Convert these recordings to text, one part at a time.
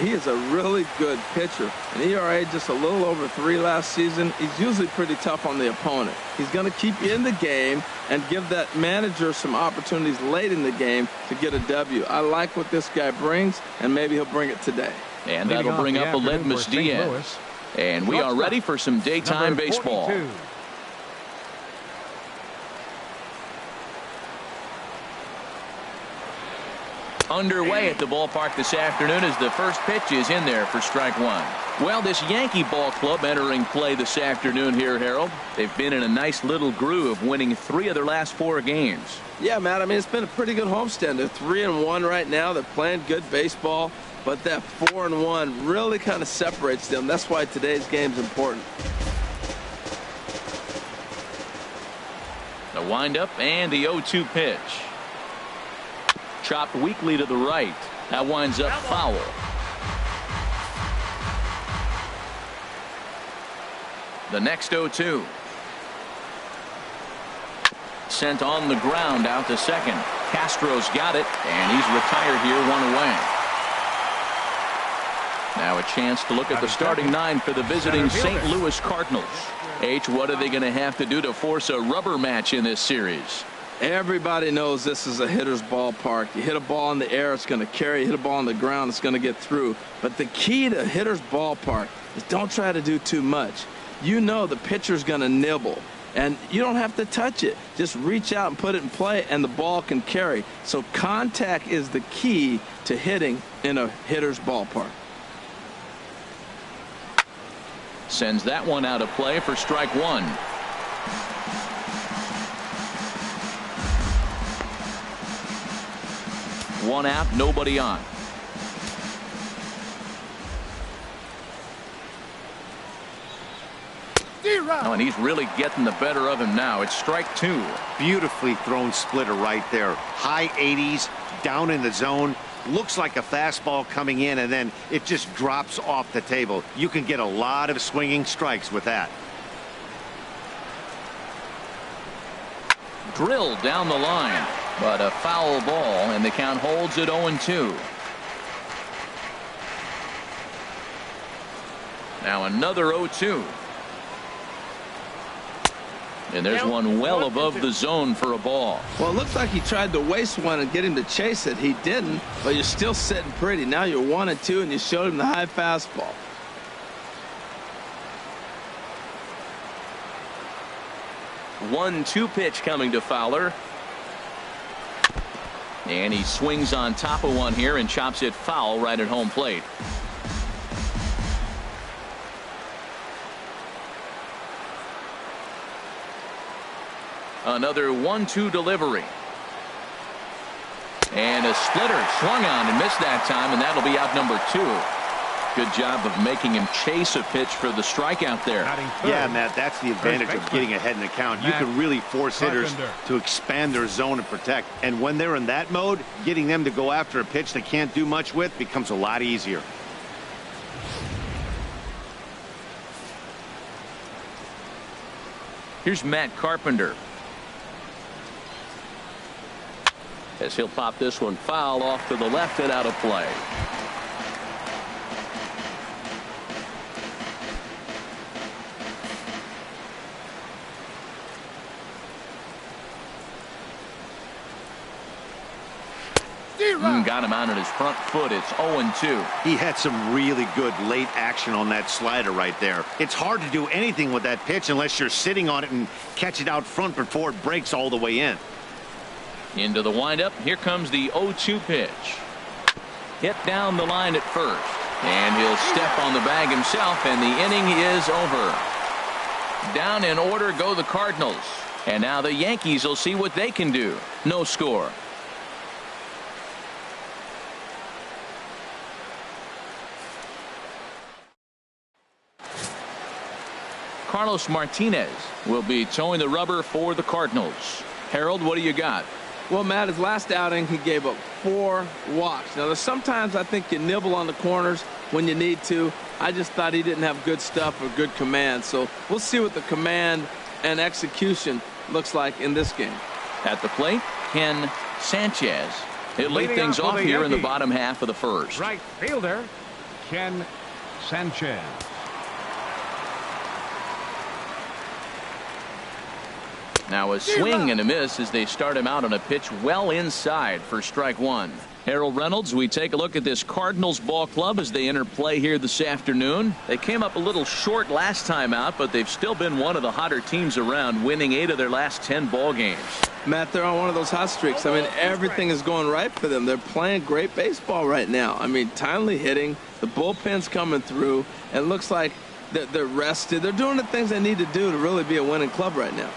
he is a really good pitcher. An ERA just a little over 3 last season. He's usually pretty tough on the opponent. He's going to keep you in the game and give that manager some opportunities late in the game to get a W. I like what this guy brings, and maybe he'll bring it today. And that'll bring up Aledmys Diaz. And we are ready for some daytime baseball. Underway at the ballpark this afternoon as the first pitch is in there for strike one. Well, this Yankee ball club entering play this afternoon here, Harold. They've been in a nice little groove, winning 3 of their last 4 games. Yeah, Matt, I mean, it's been a pretty good homestand. They're 3-1 right now. They're playing good baseball, but that 4-1 really kind of separates them. That's why today's game's important. The windup and the 0-2 pitch. Chopped weakly to the right. That winds up foul. The next 0-2. Sent on the ground out to second. Castro's got it, and he's retired here, 1 away. Now a chance to look at the starting 9 for the visiting St. Louis Cardinals. H, what are they going to have to do to force a rubber match in this series? Everybody knows this is a hitter's ballpark. You hit a ball in the air, it's going to carry. You hit a ball on the ground, it's going to get through. But the key to hitter's ballpark is don't try to do too much. You know the pitcher's going to nibble, and you don't have to touch it. Just reach out and put it in play, and the ball can carry. So contact is the key to hitting in a hitter's ballpark. Sends that one out of play for strike one. One out, nobody on. Oh, and he's really getting the better of him now. It's strike 2. Beautifully thrown splitter right there. High 80s, down in the zone. Looks like a fastball coming in, and then it just drops off the table. You can get a lot of swinging strikes with that. Drilled down the line, but a foul ball, and the count holds at 0-2. Now another 0-2. And there's one well above the zone for a ball. Well, it looks like he tried to waste one and get him to chase it. He didn't, but you're still sitting pretty. Now you're 1-2, and you showed him the high fastball. One-two pitch coming to Fowler. And he swings on top of one here and chops it foul right at home plate. Another 1-2 delivery. And a splitter swung on and missed that time, and that'll be out number 2. Good job of making him chase a pitch for the strikeout there. Yeah, Matt, that's the advantage of getting ahead in the count. You can really force hitters to expand their zone and protect. And when they're in that mode, getting them to go after a pitch they can't do much with becomes a lot easier. Here's Matt Carpenter. As he'll pop this one foul off to the left and out of play. Got him out on his front foot. It's 0-2. He had some really good late action on that slider right there. It's hard to do anything with that pitch unless you're sitting on it and catch it out front before it breaks all the way in. Into the windup. Here comes the 0-2 pitch. Hit down the line at first. And he'll step on the bag himself, and the inning is over. Down in order go the Cardinals. And now the Yankees will see what they can do. No score. Carlos Martinez will be towing the rubber for the Cardinals. Harold, what do you got? Well, Matt, his last outing, he gave up 4 walks. Now, there's sometimes I think you nibble on the corners when you need to. I just thought he didn't have good stuff or good command. So we'll see what the command and execution looks like in this game. At the plate, Ken Sanchez. He'll lead things off here in the bottom half of the first. Right fielder, Ken Sanchez. Now a swing and a miss as they start him out on a pitch well inside for strike one. Harold Reynolds, we take a look at this Cardinals ball club as they enter play here this afternoon. They came up a little short last time out, but they've still been one of the hotter teams around, winning 8 of their last 10 ball games. Matt, they're on one of those hot streaks. I mean, everything is going right for them. They're playing great baseball right now. I mean, timely hitting, the bullpen's coming through, and it looks like they're rested. They're doing the things they need to do to really be a winning club right now.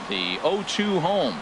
The 0-2 home.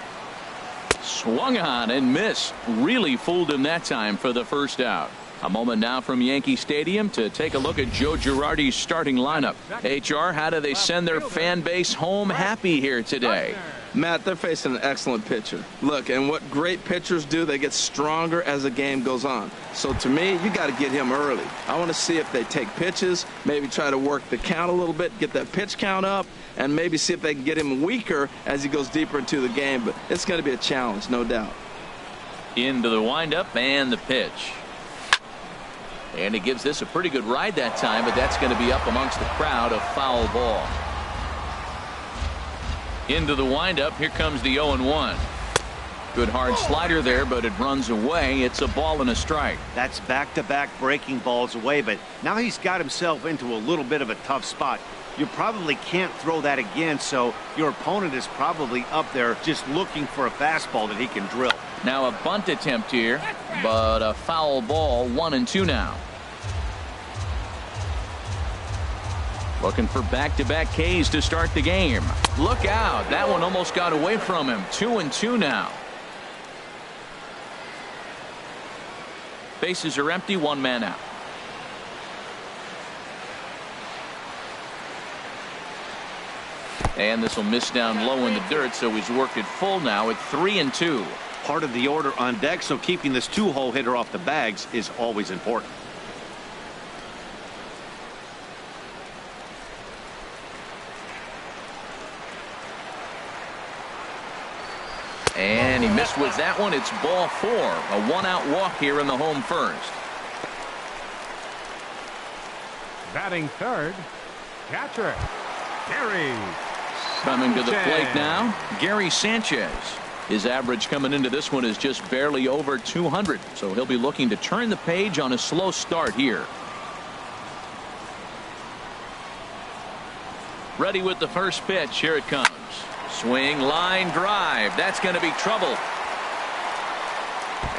Swung on and missed. Really fooled him that time for the first out. A moment now from Yankee Stadium to take a look at Joe Girardi's starting lineup. HR, how do they send their fan base home happy here today? Matt, they're facing an excellent pitcher. Look, and what great pitchers do, they get stronger as the game goes on. So to me, you got to get him early. I want to see if they take pitches, maybe try to work the count a little bit, get that pitch count up, and maybe see if they can get him weaker as he goes deeper into the game. But it's going to be a challenge, no doubt. Into the windup and the pitch. And he gives this a pretty good ride that time, but that's going to be up amongst the crowd. A foul ball. Into the windup. Here comes the 0-1. Good hard slider there, but it runs away. It's a ball and a strike. That's back-to-back breaking balls away, but now he's got himself into a little bit of a tough spot. You probably can't throw that again, so your opponent is probably up there just looking for a fastball that he can drill. Now a bunt attempt here, but a foul ball. 1-2 now. Looking for back-to-back Ks to start the game. Look out. That one almost got away from him. 2-2 now. Bases are empty. 1 man out. And this will miss down low in the dirt, so he's worked it full now at 3-2. Part of the order on deck, so keeping this 2-hole hitter off the bags is always important. And he missed with that one. It's ball 4. A 1-out walk here in the home first. Batting third, catcher Gary Coming to the Sanchez. plate now, Gary Sanchez. His average coming into this one is just barely over 200, so he'll be looking to turn the page on a slow start here. Ready with the first pitch. Here it comes. Swing, line, drive. That's going to be trouble.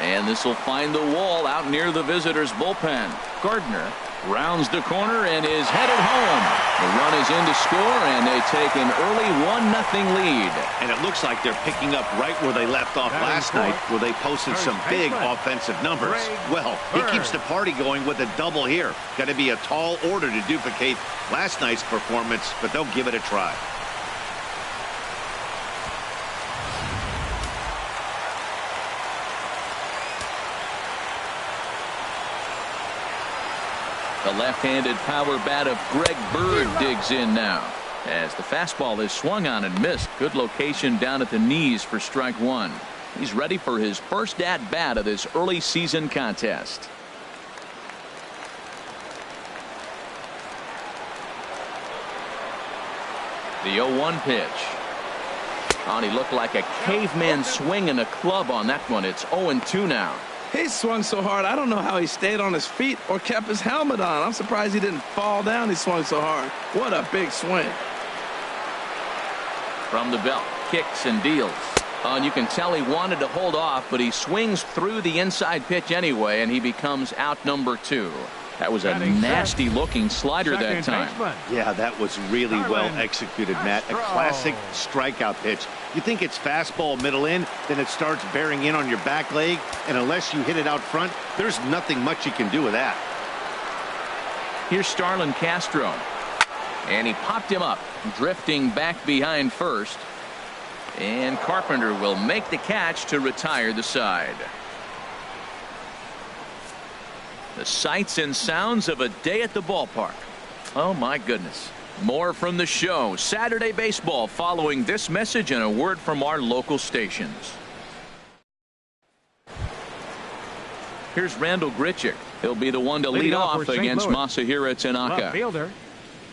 And this will find the wall out near the visitors' bullpen. Gardner rounds the corner and is headed home. The run is in to score, and they take an early 1-0 lead. And it looks like they're picking up right where they left off last night, where they posted some big offensive numbers. Well, he keeps the party going with a double here. Got to be a tall order to duplicate last night's performance, but they'll give it a try. The left-handed power bat of Greg Bird digs in now as the fastball is swung on and missed. Good location down at the knees for strike one. He's ready for his first at-bat of this early season contest. The 0-1 pitch. Oh, he looked like a caveman swinging a club on that one. It's 0-2 now. He swung so hard, I don't know how he stayed on his feet or kept his helmet on. I'm surprised he didn't fall down. He swung so hard. What a big swing. From the belt, kicks and deals. Oh, and you can tell he wanted to hold off, but he swings through the inside pitch anyway, and he becomes out number 2. That was a nasty-looking slider that time. Yeah, that was really well executed, Matt. A classic strikeout pitch. You think it's fastball middle in, then it starts bearing in on your back leg, and unless you hit it out front, there's nothing much you can do with that. Here's Starlin Castro. And he popped him up, drifting back behind first. And Carpenter will make the catch to retire the side. The sights and sounds of a day at the ballpark. Oh, my goodness. More from the show. Saturday Baseball following this message and a word from our local stations. Here's Randall Grichuk. He'll be the one to lead off against Masahiro Tanaka. Left fielder,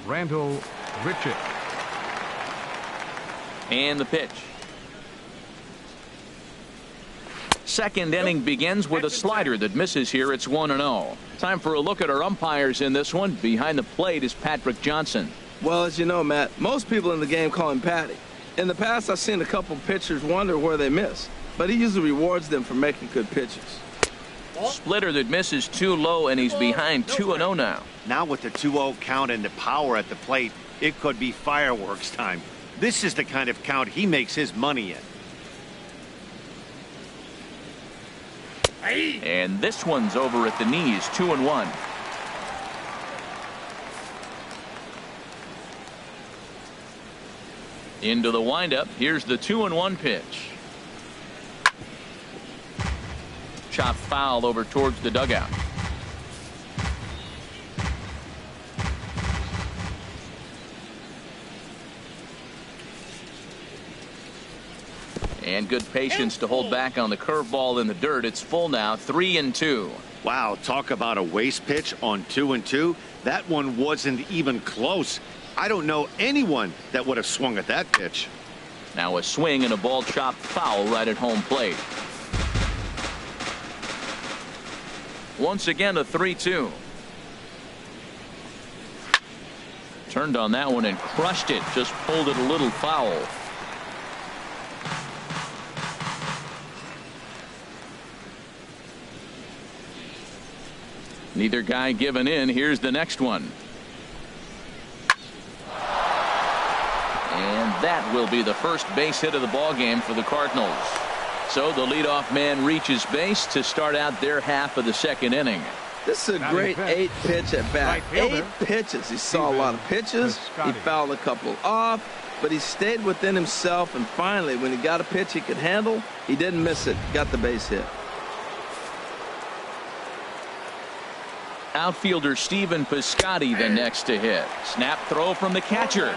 Randall Grichuk. And the pitch. Second inning begins with a slider that misses here. It's 1-0. Time for a look at our umpires in this one. Behind the plate is Patrick Johnson. Well, as you know, Matt, most people in the game call him Patty. In the past, I've seen a couple pitchers wonder where they miss, but he usually rewards them for making good pitches. Splitter that misses too low, and he's behind 2-0 now. Now with the 2-0 count and the power at the plate, it could be fireworks time. This is the kind of count he makes his money in. And this one's over at the knees, 2-1. Into the windup. Here's the 2-1 pitch. Chop foul over towards the dugout. And good patience to hold back on the curveball in the dirt. It's full now, 3-2. Wow, talk about a waste pitch on 2-2. That one wasn't even close. I don't know anyone that would have swung at that pitch. Now a swing and a ball chopped foul right at home plate. Once again a 3-2. Turned on that one and crushed it. Just pulled it a little foul. Neither guy giving in. Here's the next one. And that will be the first base hit of the ball game for the Cardinals. So the leadoff man reaches base to start out their half of the second inning. This is a great 8-pitch at bat. 8 pitches. He saw a lot of pitches. He fouled a couple off, but he stayed within himself, and finally, when he got a pitch he could handle, he didn't miss it. Got the base hit. Outfielder Stephen Piscotty the next to hit. Snap throw from the catcher.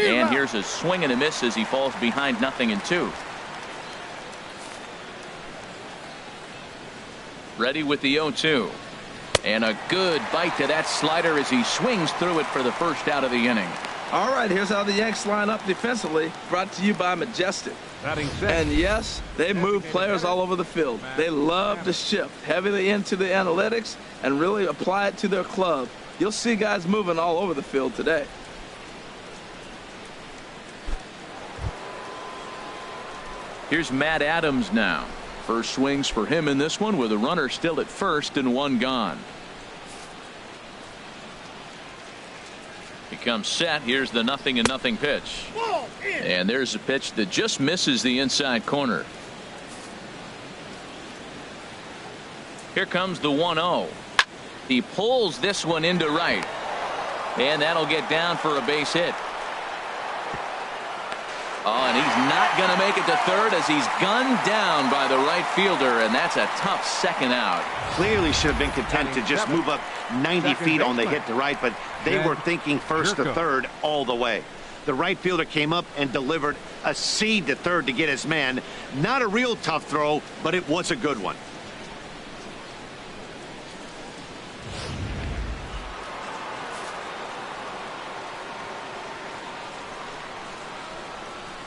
And here's a swing and a miss as he falls behind 0-2. Ready with the 0-2. And a good bite to that slider as he swings through it for the first out of the inning. All right, here's how the Yanks line up defensively. Brought to you by Majestic. And yes, they move players all over the field. They love to shift heavily into the analytics and really apply it to their club. You'll see guys moving all over the field today. Here's Matt Adams now. First swings for him in this one with a runner still at first and one gone. He comes set. Here's the 0-0 pitch. And there's a pitch that just misses the inside corner. Here comes the 1-0. He pulls this one into right. And that'll get down for a base hit. Oh, and he's not going to make it to third as he's gunned down by the right fielder, and that's a tough second out. Clearly should have been content to just move up 90 feet on the hit to right, but they were thinking first to third all the way. The right fielder came up and delivered a seed to third to get his man. Not a real tough throw, but it was a good one.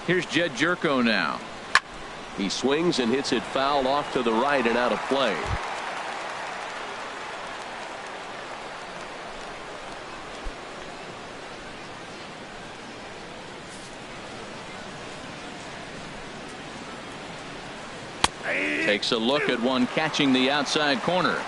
Here's Jed Jerko now. He swings and hits it foul off to the right and out of play. Takes a look at one catching the outside corner.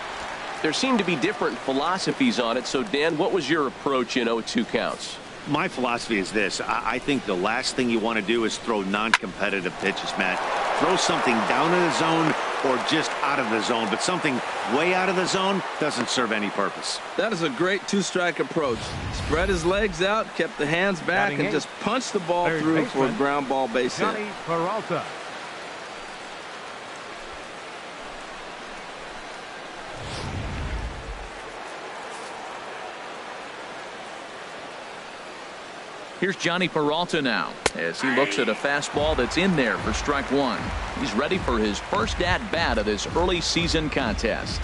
There seem to be different philosophies on it. So, Dan, what was your approach in 0-2 counts? My philosophy is this. I think the last thing you want to do is throw non-competitive pitches, Matt. Throw something down in the zone or just out of the zone, but something way out of the zone doesn't serve any purpose. That is a great two-strike approach. Spread his legs out, kept the hands back, and just punched the ball through for a ground ball base hit. Johnny Peralta. Here's Johnny Peralta now as he looks at a fastball that's in there for strike one. He's ready for his first at-bat of this early season contest.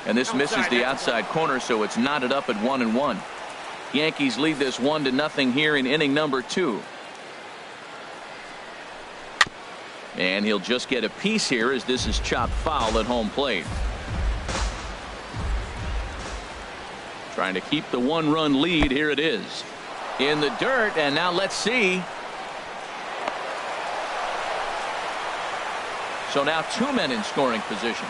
And this misses the outside corner, so it's knotted up at 1-1. Yankees lead this 1-0 here in inning number 2. And he'll just get a piece here as this is chopped foul at home plate. Trying to keep the 1-run lead. Here it is in the dirt, and now let's see. So now 2 men in scoring position.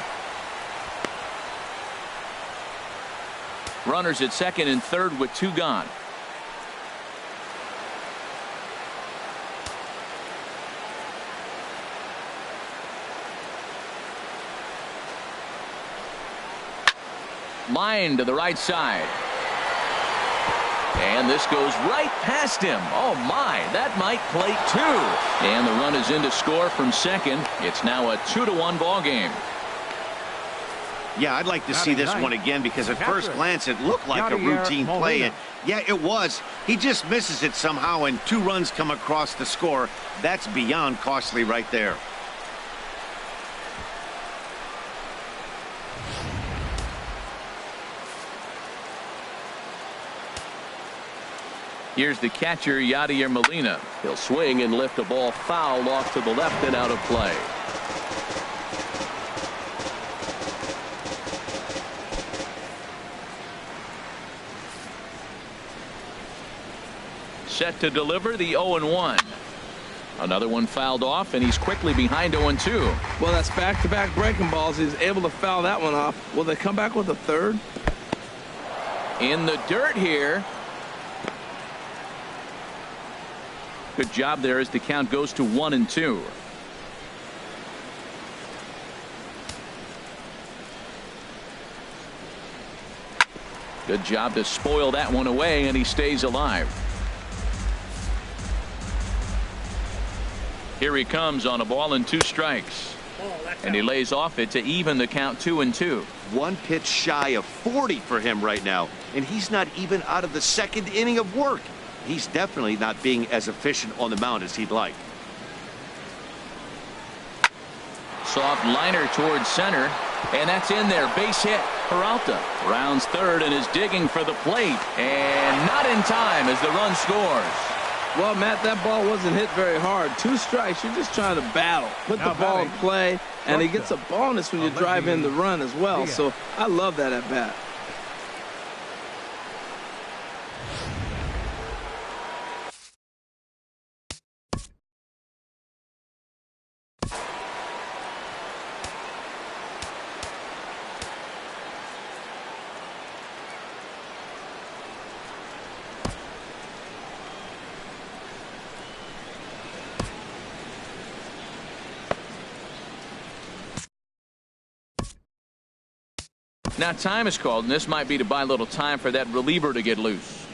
Runners at second and third with 2 gone. Line to the right side. And this goes right past him. Oh my, that might plate 2. And the run is in to score from second. It's now a 2-1 ball game. Yeah, I'd like to see this one again because at first glance it looked like a routine play. And yeah, it was. He just misses it somehow and 2 runs come across the score. That's beyond costly right there. Here's the catcher, Yadier Molina. He'll swing and lift a ball foul off to the left and out of play. Set to deliver the 0-1. Another one fouled off, and he's quickly behind 0-2. Well, that's back-to-back breaking balls. He's able to foul that one off. Will they come back with a third? In the dirt here. Good job there as the count goes to 1-2. Good job to spoil that one away, and he stays alive. Here he comes on a ball and 2 strikes. And he lays off it to even the count 2-2. 1 pitch shy of 40 for him right now. And he's not even out of the second inning of work. He's definitely not being as efficient on the mound as he'd like. Soft liner towards center. And that's in there. Base hit. Peralta rounds third and is digging for the plate. And not in time as the run scores. Well, Matt, that ball wasn't hit very hard. 2 strikes. You're just trying to battle. Put the ball in play, and he gets a bonus when you drive in the run as well. So I love that at bat. Now time is called, and this might be to buy a little time for that reliever to get loose.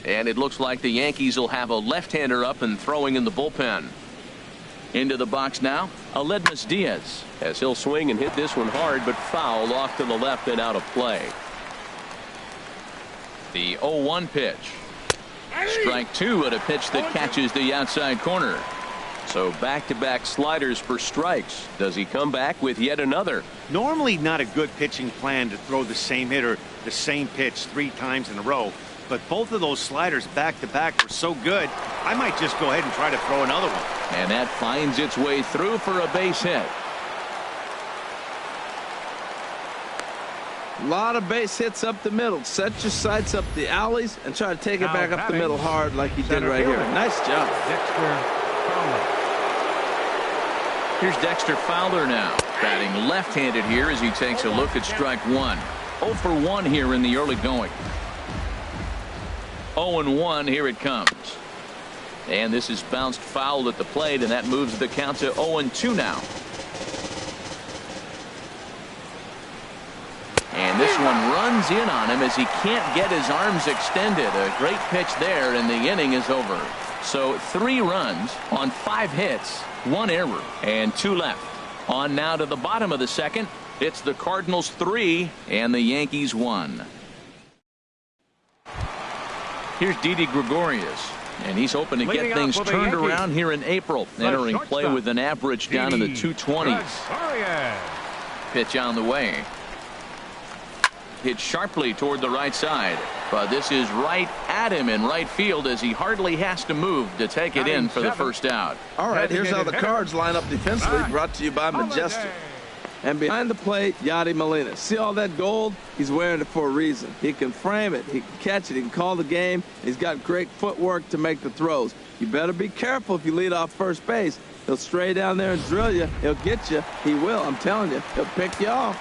And it looks like the Yankees will have a left-hander up and throwing in the bullpen. Into the box now, Aledmys Diaz. As he'll swing and hit this one hard, but foul off to the left and out of play. The 0-1 pitch. Strike 2 at a pitch that catches the outside corner. So back-to-back sliders for strikes. Does he come back with yet another? Normally not a good pitching plan to throw the same hitter the same pitch 3 times in a row. But both of those sliders back-to-back were so good, I might just go ahead and try to throw another one. And that finds its way through for a base hit. A lot of base hits up the middle. Set your sights up the alleys and try to take it back up the middle hard like he did right here. Nice job. Dexter Fowler. Here's Dexter Fowler now, batting left-handed here as he takes a look at strike 1. 0 for 1 here in the early going. 0-1, here it comes. And this is bounced foul at the plate, and that moves the count to 0-2 now. And this one runs in on him as he can't get his arms extended. A great pitch there, and the inning is over. So 3 runs on 5 hits, 1 error, and 2 left. On now to the bottom of the second. It's the Cardinals 3 and the Yankees 1. Here's Didi Gregorius, and he's hoping to get things turned around here in April. Entering play with an average down in the 220s. Pitch on the way. Hit sharply toward the right side, but this is right at him in right field as he hardly has to move to take it in for the first out. All right, here's how the Cards line up defensively, brought to you by Majestic. And behind the plate, Yadi Molina. See all that gold? He's wearing it for a reason. He can frame it, he can catch it, he can call the game. He's got great footwork to make the throws. You better be careful if you lead off first base. He'll stray down there and drill you. He'll get you. He will, I'm telling you. He'll pick you off.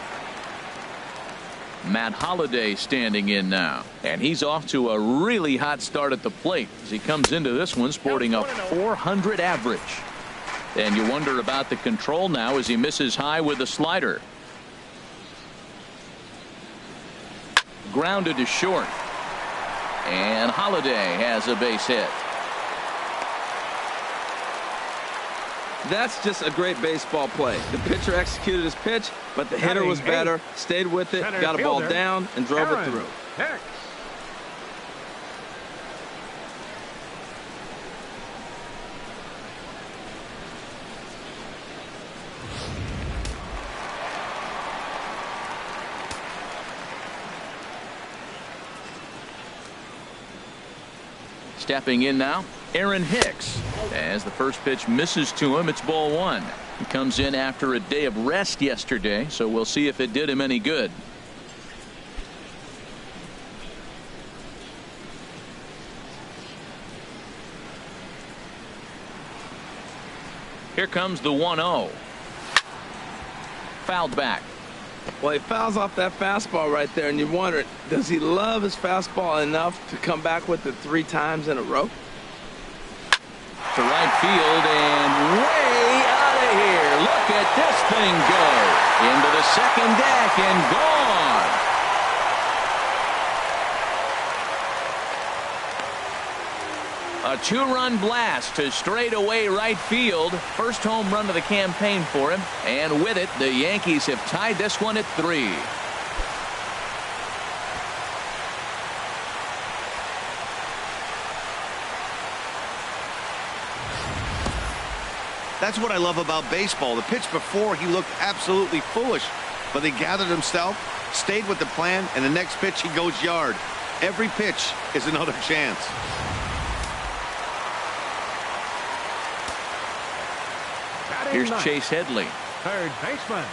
Matt Holliday standing in now, and he's off to a really hot start at the plate as he comes into this one sporting a .400 average. And you wonder about the control now as he misses high with the slider. Grounded to short, and Holliday has a base hit. That's just a great baseball play. The pitcher executed his pitch, but the hitter was better, stayed with it, got a ball down, and drove it through. Stepping in now, Aaron Hicks. As the first pitch misses to him, it's ball 1. He comes in after a day of rest yesterday, so we'll see if it did him any good. Here comes the 1-0. Fouled back. Well, he fouls off that fastball right there, and you wonder, does he love his fastball enough to come back with it 3 times in a row? To right field and way out of here. Look at this thing go. Into the second deck and gone. A 2-run blast to straightaway right field. First home run of the campaign for him. And with it, the Yankees have tied this one at 3. That's what I love about baseball. The pitch before, he looked absolutely foolish, but he gathered himself, stayed with the plan, and the next pitch he goes yard. Every pitch is another chance. Here's Chase Headley. Third baseman.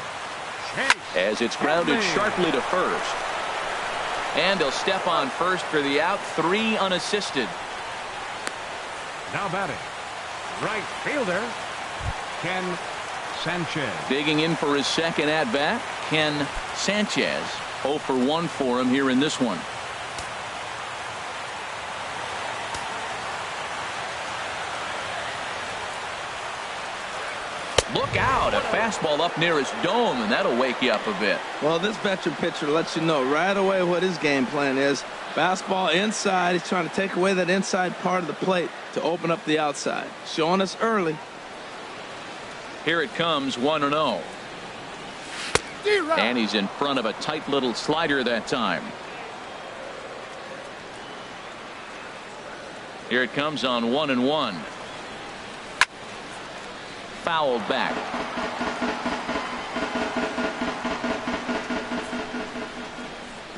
As it's grounded sharply to first. And he'll step on first for the out. 3 unassisted. Now batting, right fielder Ken Sanchez. Digging in for his second at bat, Ken Sanchez. 0 for 1 for him here in this one. Look out, a fastball up near his dome, and that'll wake you up a bit. Well, this veteran pitcher lets you know right away what his game plan is. Fastball inside. He's trying to take away that inside part of the plate to open up the outside. Showing us early. Here it comes, 1-0. And he's in front of a tight little slider that time. Here it comes on 1-1. Fouled back.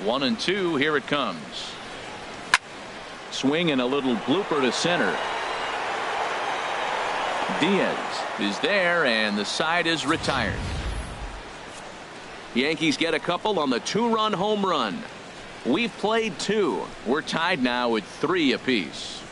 One and two. Here it comes. Swing and a little blooper to center. Diaz is there, and the side is retired. Yankees get a couple on the 2-run home run. We've played 2. We're tied now at 3 apiece.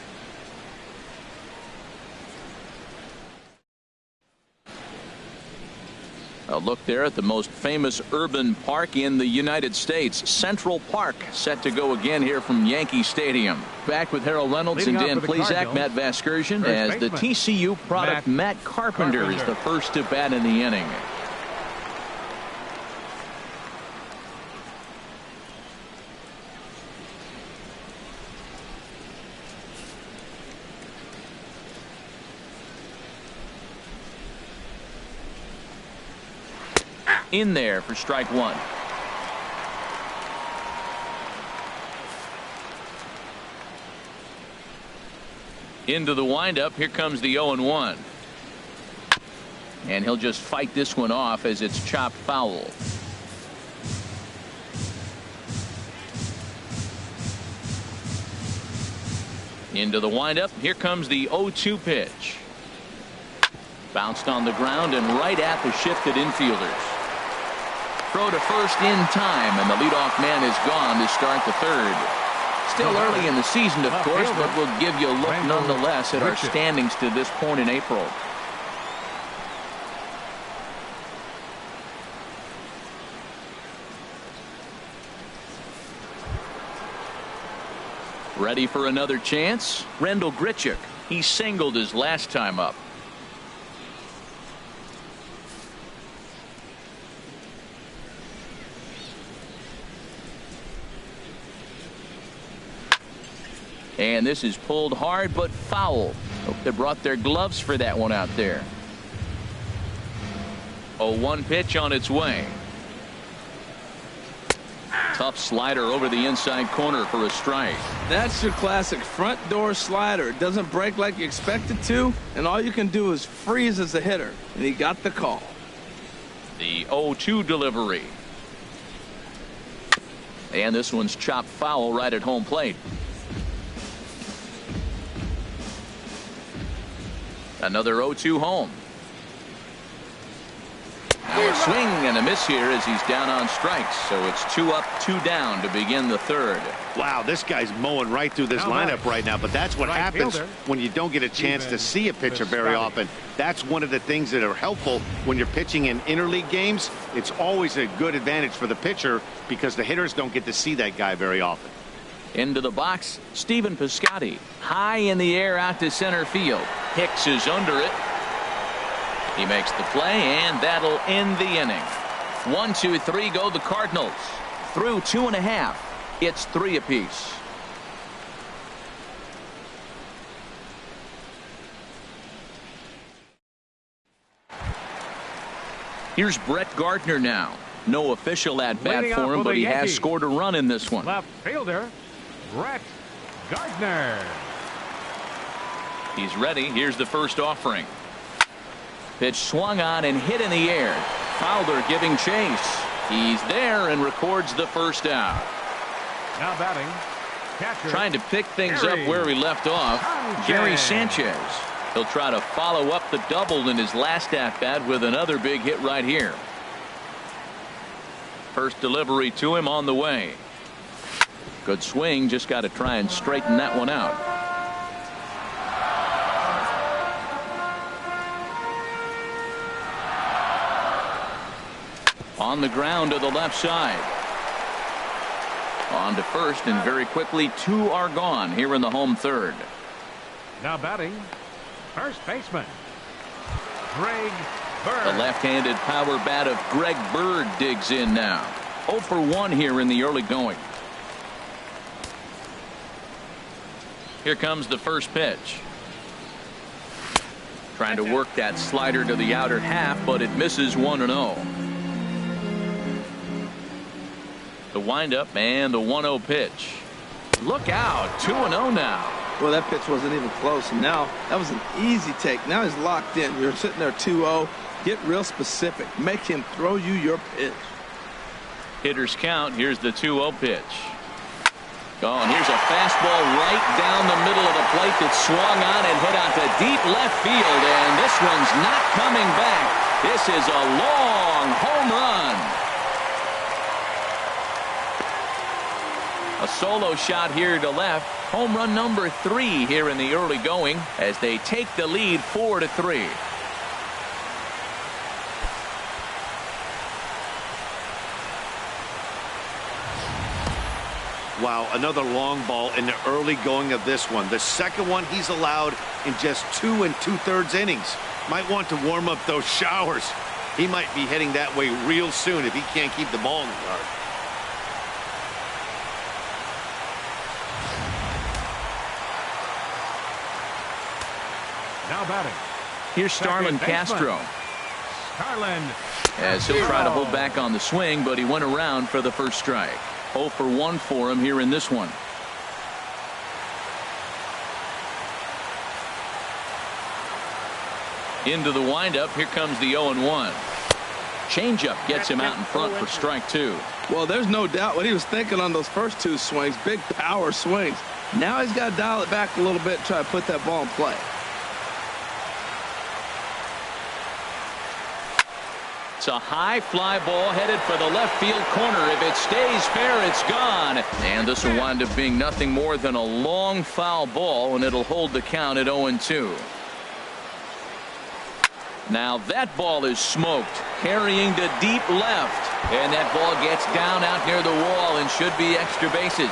A look there at the most famous urban park in the United States, Central Park, set to go again here from Yankee Stadium. Back with Harold Reynolds and Dan Plesac, Matt Vasgersian, as the TCU product Matt Carpenter is the first to bat in the inning. In there for strike one. Into the windup. Here comes the 0-1. And he'll just fight this one off as it's chopped foul. Into the windup. Here comes the 0-2 pitch. Bounced on the ground and right at the shifted infielders. Throw to first in time, and the leadoff man is gone to start the third. Still early in the season, of course, but we'll give you a look nonetheless at our standings to this point in April. Ready for another chance? Randal Grichuk. He singled his last time up. And this is pulled hard but foul. Hope they brought their gloves for that one out there. 0-1 pitch on its way. Tough slider over the inside corner for a strike. That's your classic front door slider. It doesn't break like you expect it to, and all you can do is freeze as a hitter. And he got the call. The 0-2 delivery. And this one's chopped foul right at home plate. Another 0-2 home. Now a swing and a miss here as he's down on strikes. So it's 2 up, 2 down to begin the third. Wow, this guy's mowing right through this lineup right now. But that's what happens when you don't get a chance to see a pitcher very often. That's one of the things that are helpful when you're pitching in interleague games. It's always a good advantage for the pitcher because the hitters don't get to see that guy very often. Into the box, Stephen Piscotty. High in the air out to center field. Hicks is under it. He makes the play, and that'll end the inning. 1, 2, 3 go the Cardinals. Through 2.5. It's 3 apiece. Here's Brett Gardner now. No official at-bat for him, but he has scored a run in this one. Left fielder, Brett Gardner. He's ready. Here's the first offering. Pitch swung on and hit in the air. Fowler giving chase. He's there and records the first out. Now batting, catcher. Trying to pick things up where he left off. Gary Sanchez. He'll try to follow up the double in his last at-bat with another big hit right here. First delivery to him on the way. Good swing. Just got to try and straighten that one out. On the ground to the left side. On to first, and very quickly 2 are gone here in the home third. Now batting, first baseman, Greg Bird. The left-handed power bat of Greg Bird digs in now. 0 for 1 here in the early going. Here comes the first pitch. Trying to work that slider to the outer half, but it misses 1-0. The windup and the 1-0 pitch. Look out, 2-0 now. Well, that pitch wasn't even close. And now that was an easy take. Now he's locked in. You're sitting there 2-0. Get real specific. Make him throw you your pitch. Hitters count. Here's the 2-0 pitch. Oh, and here's a fastball right down the middle of the plate that swung on and hit out to deep left field. And this one's not coming back. This is a long home run. A solo shot here to left. Home run number 3 here in the early going as they take the lead 4-3. Wow, another long ball in the early going of this one. The second one he's allowed in just 2 2/3 innings. Might want to warm up those showers. He might be heading that way real soon if he can't keep the ball in the yard. Now batting. Here's Starlin Castro. Starlin. As he'll try to hold back on the swing, but he went around for the first strike. 0 for 1 for him here in this one. Into the windup. Here comes the 0-1. Changeup gets him out in front for strike 2. Well, there's no doubt what he was thinking on those first 2 swings. Big power swings. Now he's got to dial it back a little bit and try to put that ball in play. It's a high fly ball headed for the left field corner. If it stays fair, it's gone. And this will wind up being nothing more than a long foul ball, and it'll hold the count at 0-2. Now that ball is smoked, carrying to deep left. And that ball gets down out near the wall and should be extra bases.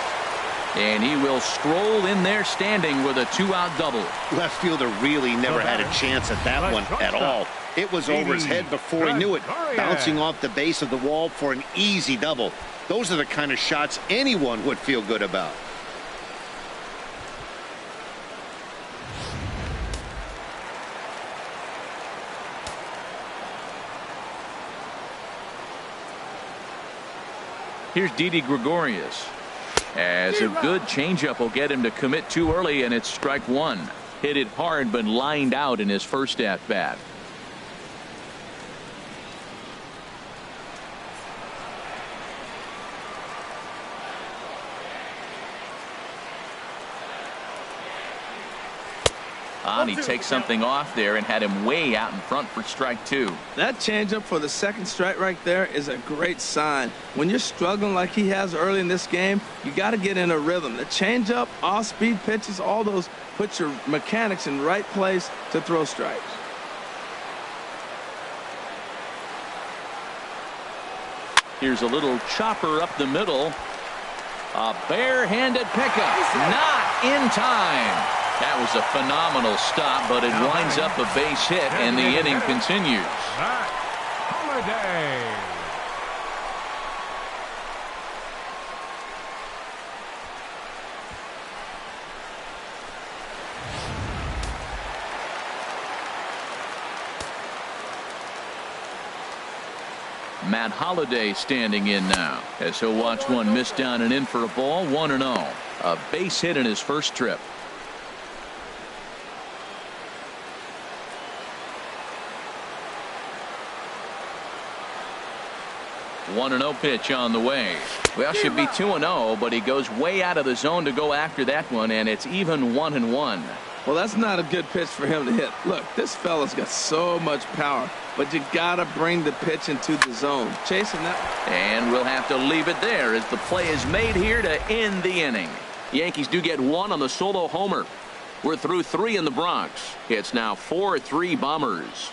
And he will stroll in there standing with a 2-out double. Left fielder really never had a chance at that one at all. It was over his head before he knew it, bouncing off the base of the wall for an easy double. Those are the kind of shots anyone would feel good about. Here's Didi Gregorius. As a good changeup will get him to commit too early, and it's strike 1. Hit it hard but lined out in his first at bat. And he takes something off there and had him way out in front for strike 2. That changeup for the second strike right there is a great sign. When you're struggling like he has early in this game, you got to get in a rhythm. The changeup, off-speed pitches, all those put your mechanics in the right place to throw strikes. Here's a little chopper up the middle. A barehanded pickup. Not in time. That was a phenomenal stop, but it winds up a base hit, and the inning continues. Holliday. Matt Holliday standing in now as he'll watch one miss down and in for a ball. 1-0. A base hit in his first trip. 1-0 pitch on the way. Well, should be 2-0, but he goes way out of the zone to go after that one, and it's even 1-1. Well, that's not a good pitch for him to hit. Look, this fella's got so much power, but you got to bring the pitch into the zone. Chasing that. And we'll have to leave it there as the play is made here to end the inning. Yankees do get 1 on the solo homer. We're through 3 in the Bronx. It's now 4-3 Bombers.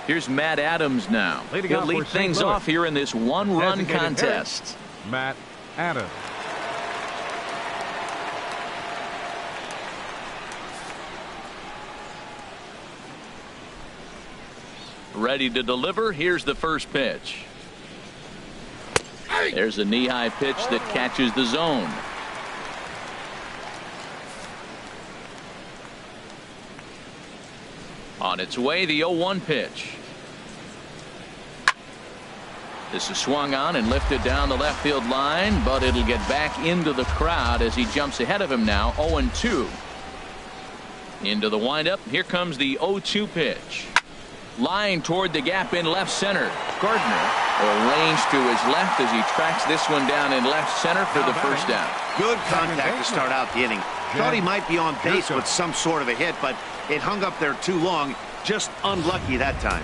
Here's Matt Adams now. He'll lead things off here in this one-run contest. Matt Adams. Ready to deliver. Here's the first pitch. There's a knee-high pitch that catches the zone. On its way, the 0-1 pitch. This is swung on and lifted down the left field line, but it'll get back into the crowd as he jumps ahead of him now. 0-2. Into the windup. Here comes the 0-2 pitch. Line toward the gap in left center. Gardner arranged to his left as he tracks this one down in left center for the first down. Good contact to start out the inning. Thought he might be on base with some sort of a hit, but it hung up there too long. Just unlucky that time.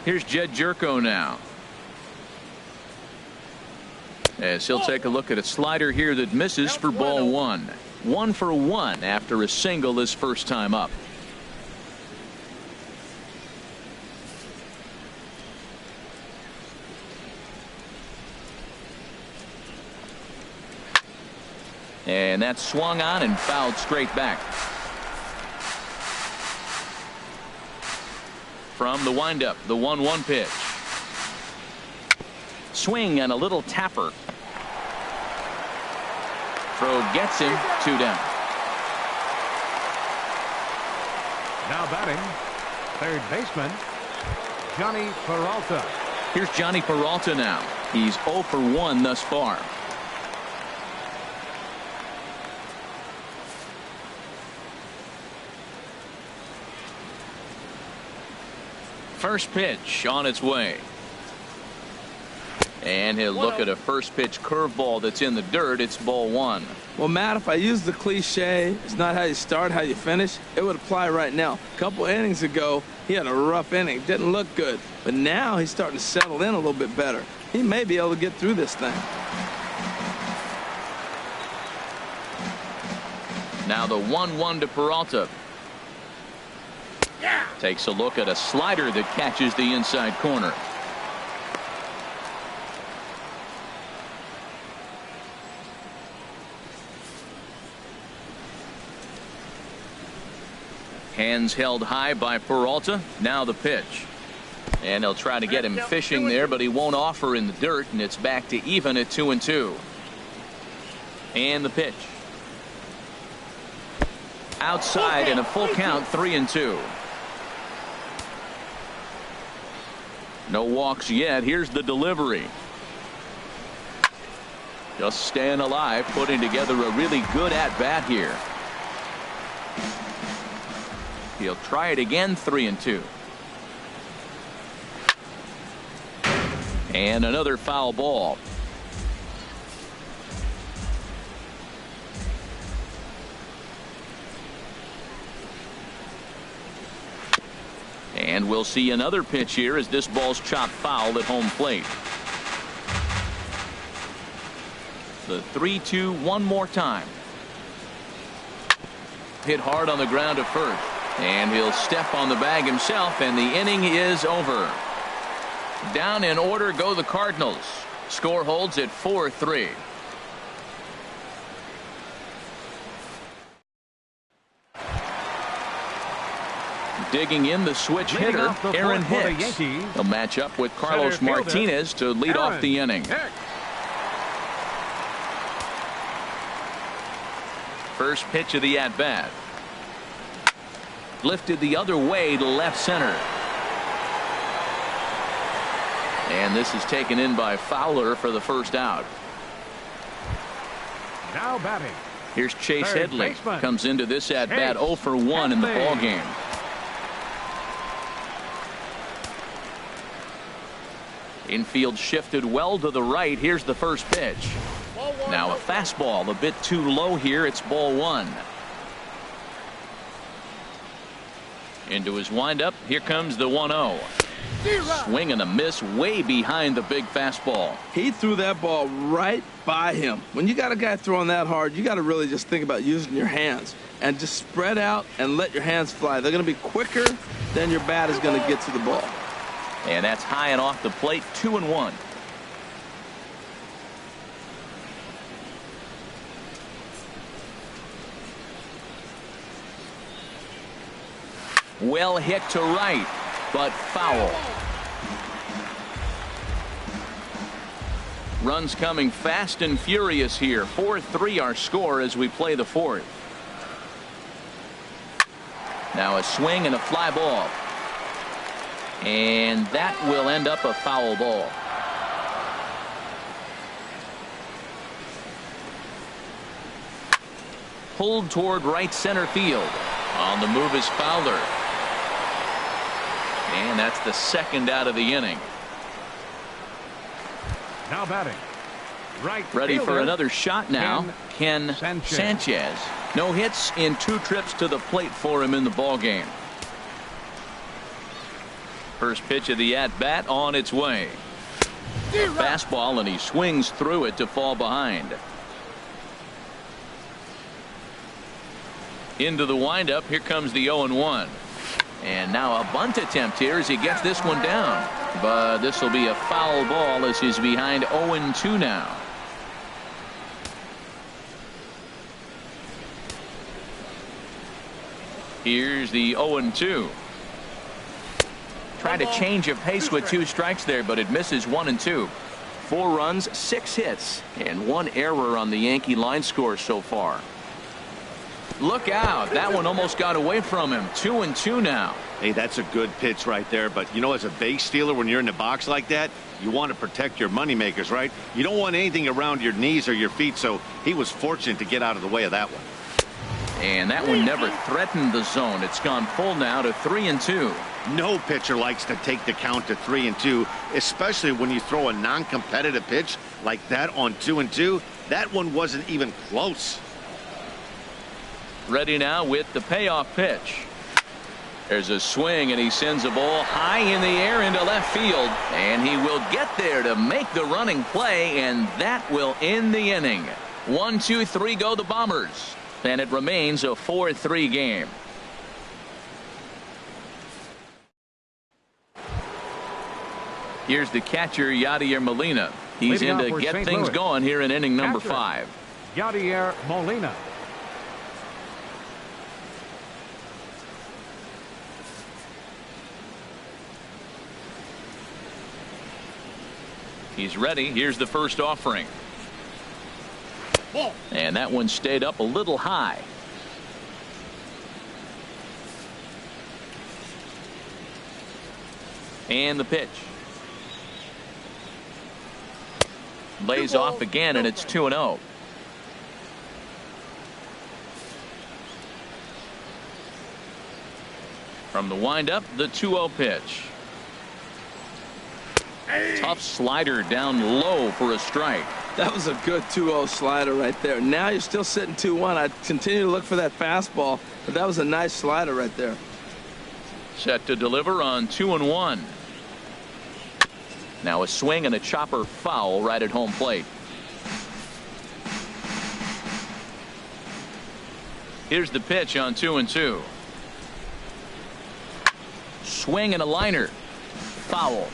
Here's Jed Jerko now. As he'll take a look at a slider here that misses for ball one. 1 for 1 after a single his first time up. And that's swung on and fouled straight back. From the windup, the 1-1 pitch. Swing and a little tapper. Throw gets him, 2 down. Now batting, third baseman, Johnny Peralta. Here's Johnny Peralta now. He's 0 for 1 thus far. First pitch on its way. And he'll look at a first pitch curveball that's in the dirt. It's ball 1. Well, Matt, if I use the cliche, it's not how you start, how you finish, it would apply right now. A couple innings ago, he had a rough inning. Didn't look good. But now he's starting to settle in a little bit better. He may be able to get through this thing. Now the 1-1 to Peralta. Takes a look at a slider that catches the inside corner. Hands held high by Peralta. Now the pitch. And they'll try to get him fishing there, but he won't offer in the dirt, and it's back to even at 2-2. And the pitch. Outside and a full count, 3-2. No walks yet. Here's the delivery. Just staying alive, putting together a really good at-bat here. He'll try it again, 3-2. And another foul ball. And we'll see another pitch here as this ball's chopped foul at home plate. The 3-2 one more time. Hit hard on the ground at first. And he'll step on the bag himself, and the inning is over. Down in order go the Cardinals. Score holds at 4-3. Digging in the switch hitter, Aaron Hicks. He'll match up with Carlos Martinez to lead off the inning. First pitch of the at-bat. Lifted the other way to left center. And this is taken in by Fowler for the first out. Now batting. Here's Chase third Headley. baseman. Comes into this at-bat 0 for 1 in the ball game. Infield shifted well to the right. Here's the first pitch. Now a fastball a bit too low here. It's ball 1. Into his windup. Here comes the 1-0. Swing and a miss way behind the big fastball. He threw that ball right by him. When you got a guy throwing that hard, you got to really just think about using your hands and just spread out and let your hands fly. They're going to be quicker than your bat is going to get to the ball. And that's high and off the plate. 2-1. Well hit to right, but foul. Runs coming fast and furious here. 4-3 our score as we play the 4th. Now a swing and a fly ball. And that will end up a foul ball. Pulled toward right center field. On the move is Fowler. And that's the second out of the inning. Now batting. Right Ready fielder, for another shot now. Ken Sanchez. No hits in 2 trips to the plate for him in the ball game. First pitch of the at-bat on its way. Fastball, and he swings through it to fall behind. Into the windup. Here comes the 0-1. And now a bunt attempt here as he gets this one down. But this will be a foul ball as he's behind 0-2 now. Here's the 0-2. Tried to change of pace with 2 strikes there, but it misses 1-2. 4 runs, 6 hits, and 1 error on the Yankee line score so far. Look out. That one almost got away from him. 2-2 now. Hey, that's a good pitch right there. But, you know, as a base stealer, when you're in the box like that, you want to protect your moneymakers, right? You don't want anything around your knees or your feet, so he was fortunate to get out of the way of that one. And that one never threatened the zone. It's gone full now to 3-2. No pitcher likes to take the count to 3-2, especially when you throw a non-competitive pitch like that on 2-2. That one wasn't even close. Ready now with the payoff pitch. There's a swing, and he sends a ball high in the air into left field, and he will get there to make the running play, and that will end the inning. 1, 2, 3 go the Bombers, and it remains a 4-3 game. Here's the catcher, Yadier Molina. He's in to get things going here in inning number 5. Yadier Molina. He's ready. Here's the first offering. And that one stayed up a little high. And the pitch. Lays off again, and it's 2-0. From the windup, the 2-0 pitch. Tough slider down low for a strike. That was a good 2-0 slider right there. Now you're still sitting 2-1. I continue to look for that fastball, but that was a nice slider right there. Set to deliver on 2-1. Now a swing and a chopper foul right at home plate. Here's the pitch on 2-2. Swing and a liner. Foul.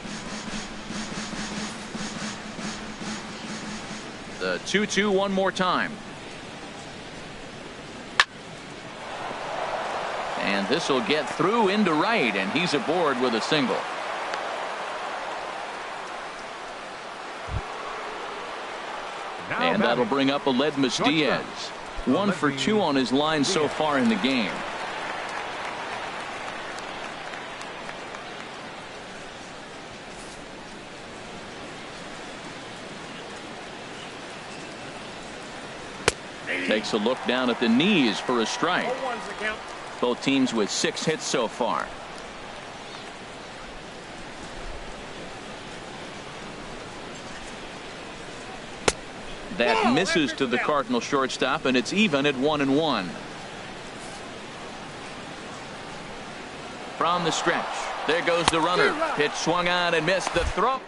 The 2-2 one more time. And this will get through into right, and he's aboard with a single. And that'll bring up Aledmys Diaz. 1 for 2 on his line so far in the game. Takes a look down at the knees for a strike. Both teams with 6 hits so far. That misses to the Cardinal shortstop, and it's even at 1-1. From the stretch, there goes the runner. Pitch swung on and missed. The throw.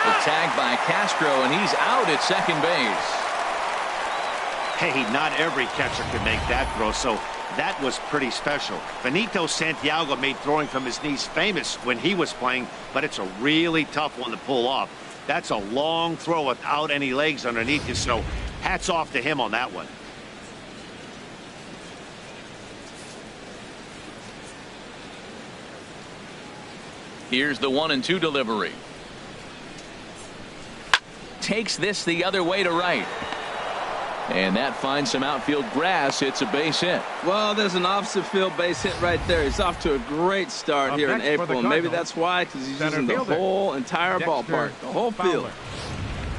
The tag by Castro, and he's out at second base. Hey, not every catcher can make that throw, so that was pretty special. Benito Santiago made throwing from his knees famous when he was playing, but it's a really tough one to pull off. That's a long throw without any legs underneath you, so hats off to him on that one. Here's the 1-2 delivery. Takes this the other way to right. And that finds some outfield grass. It's a base hit. Well, there's an opposite field base hit right there. He's off to a great start here in April. And maybe that's why, because he's using the whole entire ballpark, the whole field.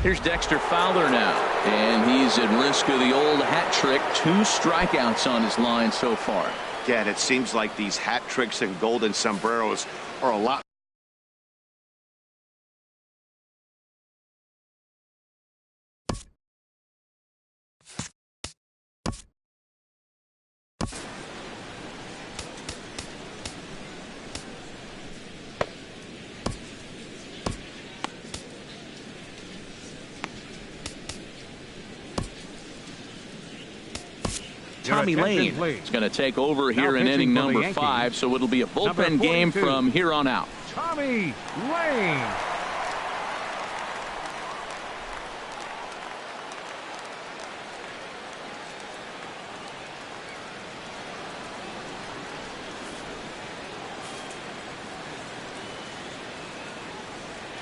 Here's Dexter Fowler now. And he's at risk of the old hat trick. 2 strikeouts on his line so far. Dad, it seems like these hat tricks and golden sombreros are a lot. Tommy Lane. It's going to take over here in pitching inning for the number Yankees, 5, so it'll be a number bullpen game 42, from here on out. Tommy Lane.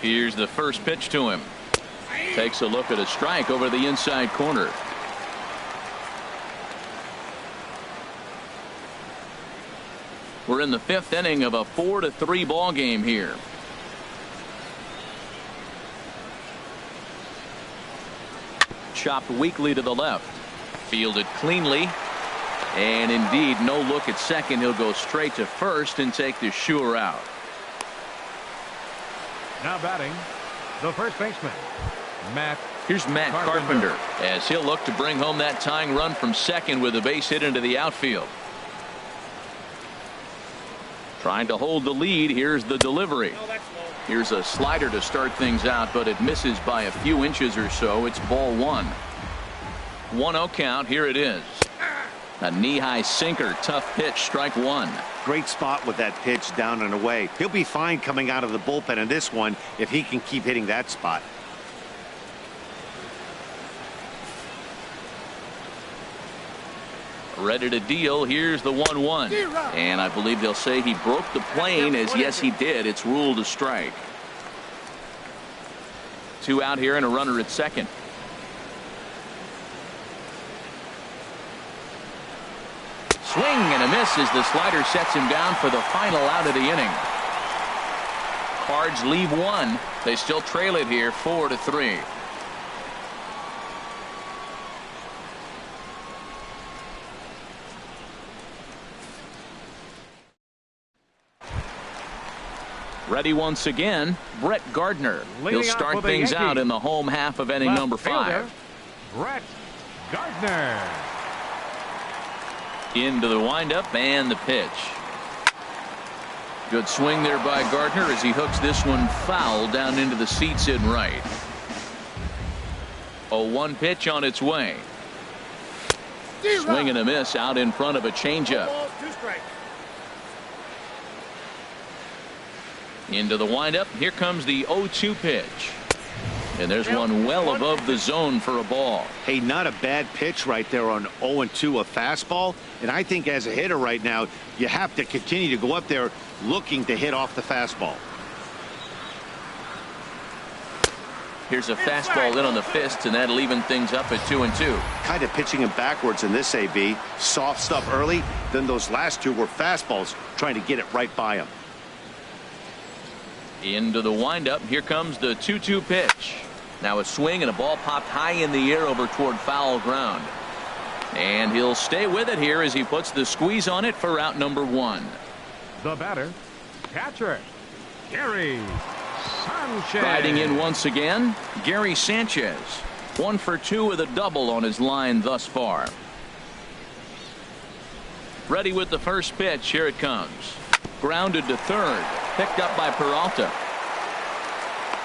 Here's the first pitch to him. Takes a look at a strike over the inside corner. We're in the 5th inning of a 4-3 ball game here. Chopped weakly to the left. Fielded cleanly. And indeed, no look at second. He'll go straight to first and take the sure out. Now batting, the first baseman, Matt. Here's Matt Carpenter as he'll look to bring home that tying run from second with a base hit into the outfield. Trying to hold the lead. Here's the delivery. Here's a slider to start things out, but it misses by a few inches or so. It's ball 1. 1-0 count. Here it is. A knee-high sinker. Tough pitch. Strike 1. Great spot with that pitch down and away. He'll be fine coming out of the bullpen in this one if he can keep hitting that spot. Ready to deal. Here's the 1-1. And I believe they'll say he broke the plane, as yes he did. It's ruled a strike. 2 out here and a runner at second. Swing and a miss as the slider sets him down for the final out of the inning. Cards leave 1. They still trail it here 4-3. Ready once again, Brett Gardner. He'll start things out in the home half of inning number 5. Brett Gardner. Into the windup and the pitch. Good swing there by Gardner as he hooks this one foul down into the seats in right. 0-1 pitch on its way. Swing and a miss out in front of a changeup. Into the windup. Here comes the 0-2 pitch. And there's one well above the zone for a ball. Hey, not a bad pitch right there on 0-2, a fastball. And I think as a hitter right now, you have to continue to go up there looking to hit off the fastball. Here's a fastball in on the fist, and that'll even things up at 2-2. Kind of pitching him backwards in this AB. Soft stuff early, then those last 2 were fastballs, trying to get it right by him. Into the windup. Here comes the 2-2 pitch. Now a swing and a ball popped high in the air over toward foul ground. And he'll stay with it here as he puts the squeeze on it for out number 1. The batter, catcher, Gary Sanchez. Riding in once again, Gary Sanchez. 1 for 2 with a double on his line thus far. Ready with the first pitch. Here it comes. Grounded to third. Picked up by Peralta.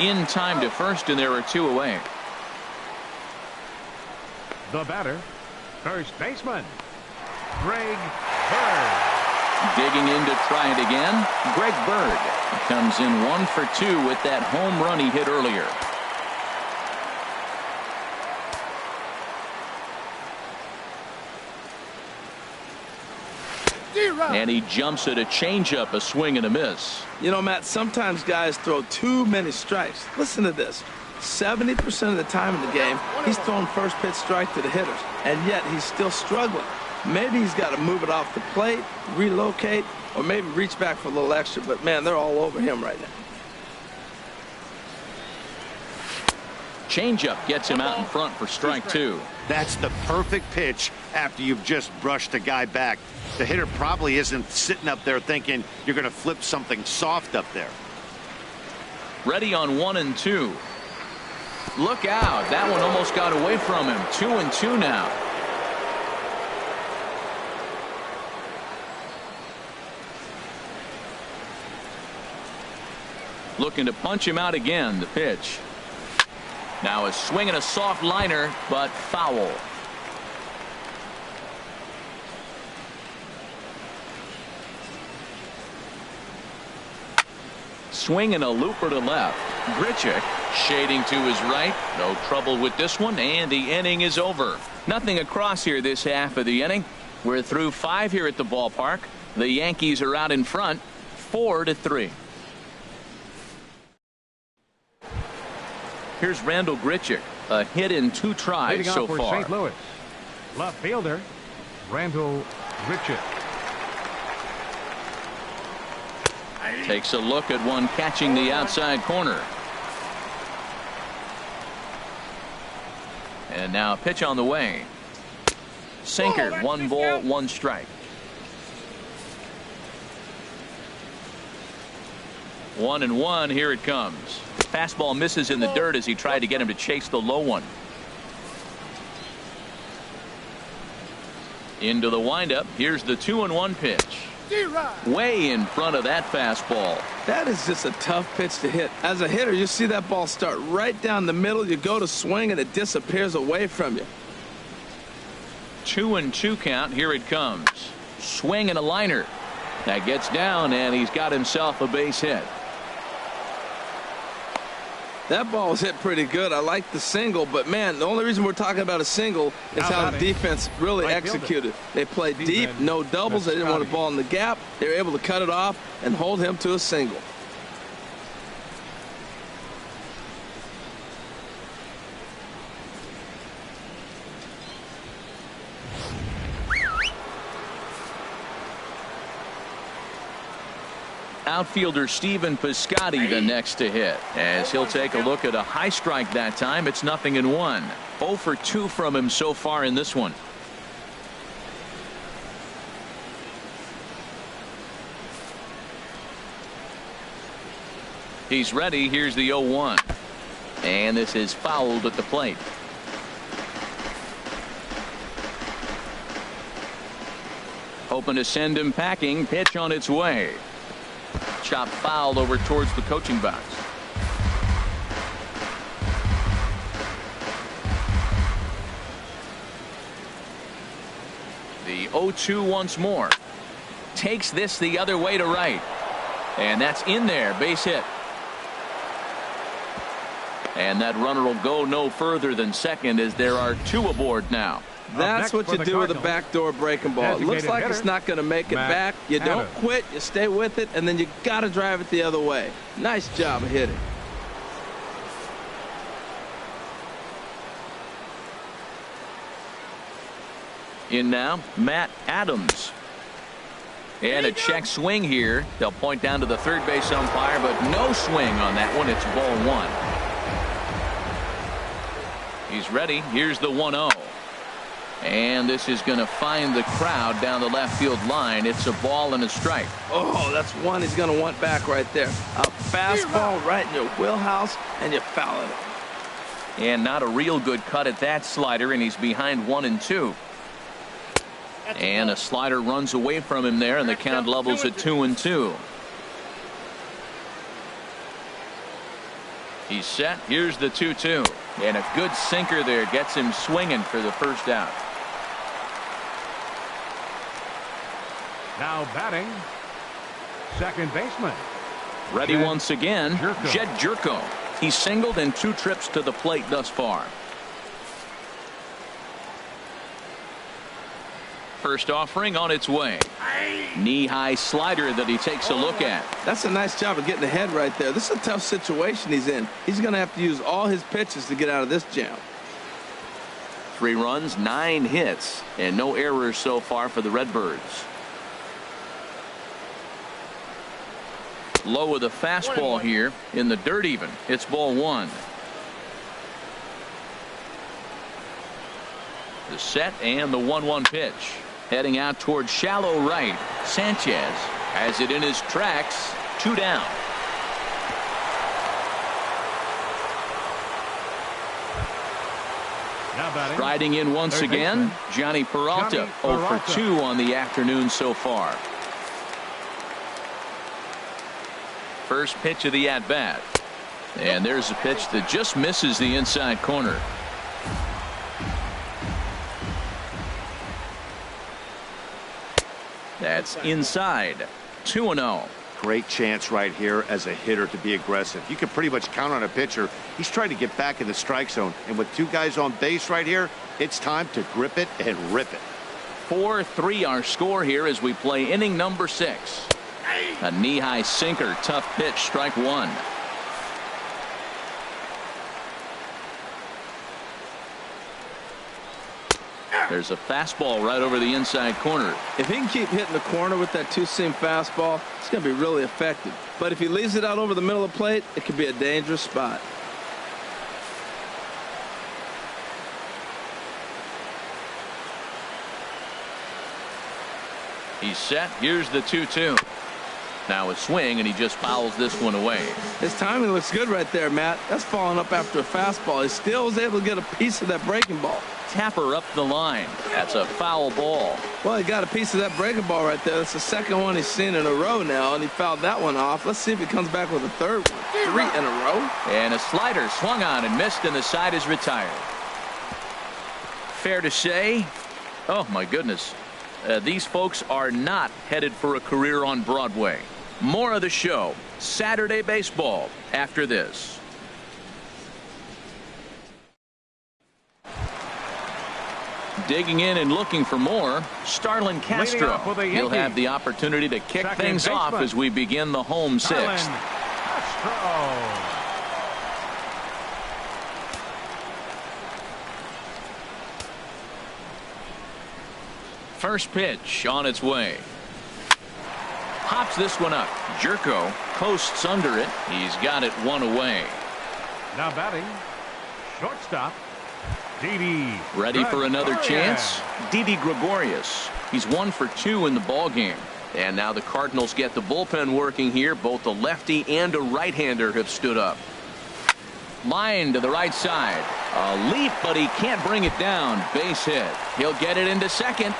In time to first, and there are 2 away. The batter, first baseman, Greg Bird. Digging in to try it again, Greg Bird. He comes in 1 for 2 with that home run he hit earlier. And he jumps at a changeup, a swing and a miss. You know, Matt, sometimes guys throw too many strikes. Listen to this. 70% of the time in the game, he's throwing first pitch strike to the hitters, and yet he's still struggling. Maybe he's got to move it off the plate, relocate, or maybe reach back for a little extra, but man, they're all over him right now. Changeup gets him out in front for strike 2. That's the perfect pitch after you've just brushed a guy back. The hitter probably isn't sitting up there thinking you're going to flip something soft up there. Ready on 1-2. Look out. That one almost got away from him. 2-2 now. Looking to punch him out again. The pitch. Now a swing and a soft liner, but foul. Swinging a looper to left. Grichuk shading to his right. No trouble with this one, and the inning is over. Nothing across here this half of the inning. We're through 5 here at the ballpark. The Yankees are out in front, 4-3. Here's Randal Grichuk, a hit in 2 tries Leading so off for far. St. Louis, left fielder Randal Grichuk. Takes a look at one catching the outside corner. And now a pitch on the way. Sinker, 1 ball, 1 strike. 1-1, here it comes. Fastball misses in the dirt as he tried to get him to chase the low one. Into the windup. Here's the 2-1 pitch. Way in front of that fastball. That is just a tough pitch to hit. As a hitter, you see that ball start right down the middle. You go to swing and it disappears away from you. 2-2 count. Here it comes. Swing and a liner. That gets down, and he's got himself a base hit. That ball was hit pretty good. I like the single, but man, the only reason we're talking about a single is how the defense really executed. They played deep, no doubles. They didn't want the ball in the gap. They were able to cut it off and hold him to a single. Outfielder Stephen Piscotty the next to hit, as he'll take a look at a high strike that time. It's 0-1. 0 for 2 from him so far in this one. He's ready. Here's the 0-1. And this is fouled at the plate. Hoping to send him packing. Pitch on its way. Chop foul over towards the coaching box. The 0-2 once more. Takes this the other way to right. And that's in there. Base hit. And that runner will go no further than second, as there are 2 aboard now. That's what you do with a backdoor breaking ball. It looks like it's not going to make it back. You don't quit. You stay with it, and then you got to drive it the other way. Nice job of hitting. In now, Matt Adams. And a check swing here. They'll point down to the third base umpire, but no swing on that one. It's ball 1. He's ready. Here's the 1-0. And this is going to find the crowd down the left field line. It's a ball and a strike. Oh, that's one he's going to want back right there. A fastball right in your wheelhouse, and you foul it. And not a real good cut at that slider, and he's behind 1-2. And a slider runs away from him there, and the count levels at 2-2. He's set. Here's the 2-2. And a good sinker there gets him swinging for the first out. Now batting, second baseman. Ready Jed once again, Gyorko. Jed Gyorko. He's singled in 2 trips to the plate thus far. First offering on its way. Knee-high slider that he takes a look at. That's a nice job of getting ahead right there. This is a tough situation he's in. He's going to have to use all his pitches to get out of this jam. 3 runs, 9 hits, and no errors so far for the Redbirds. Low with a fastball here in the dirt even. It's ball 1. The set and the 1-1 pitch. Heading out towards shallow right. Sanchez has it in his tracks. 2 down. Now batting, Riding in once third again, baseman, Johnny Peralta. 0 for 2 on the afternoon so far. First pitch of the at-bat. And there's a pitch that just misses the inside corner. That's inside. 2-0. Great chance right here as a hitter to be aggressive. You can pretty much count on a pitcher. He's trying to get back in the strike zone. And with two guys on base right here, it's time to grip it and rip it. 4-3 our score here as we play inning number 6. A knee-high sinker, tough pitch, strike one. There's a fastball right over the inside corner. If he can keep hitting the corner with that two-seam fastball, it's going to be really effective. But if he leaves it out over the middle of the plate, it could be a dangerous spot. He's set. Here's the 2-2. Now a swing, and he just fouls this one away. His timing looks good right there, Matt. That's following up after a fastball. He still was able to get a piece of that breaking ball. Tapper up the line. That's a foul ball. Well, he got a piece of that breaking ball right there. That's the second one he's seen in a row now, and he fouled that one off. Let's see if he comes back with a third one. 3 in a row. And a slider swung on and missed, and the side is retired. Fair to say, oh my goodness, these folks are not headed for a career on Broadway. More of the show, Saturday Baseball, after this. Digging in and looking for more, Starlin Castro. He'll have the opportunity to kick things off as we begin the home 6th. First pitch on its way. Pops this one up. Jerko coasts under it. He's got it one away. Now batting, shortstop, Didi. Ready for another chance? Didi Gregorius. He's 1 for 2 in the ball game. And now the Cardinals get the bullpen working here. Both a lefty and a right-hander have stood up. Line to the right side. A leap, but he can't bring it down. Base hit. He'll get it into second.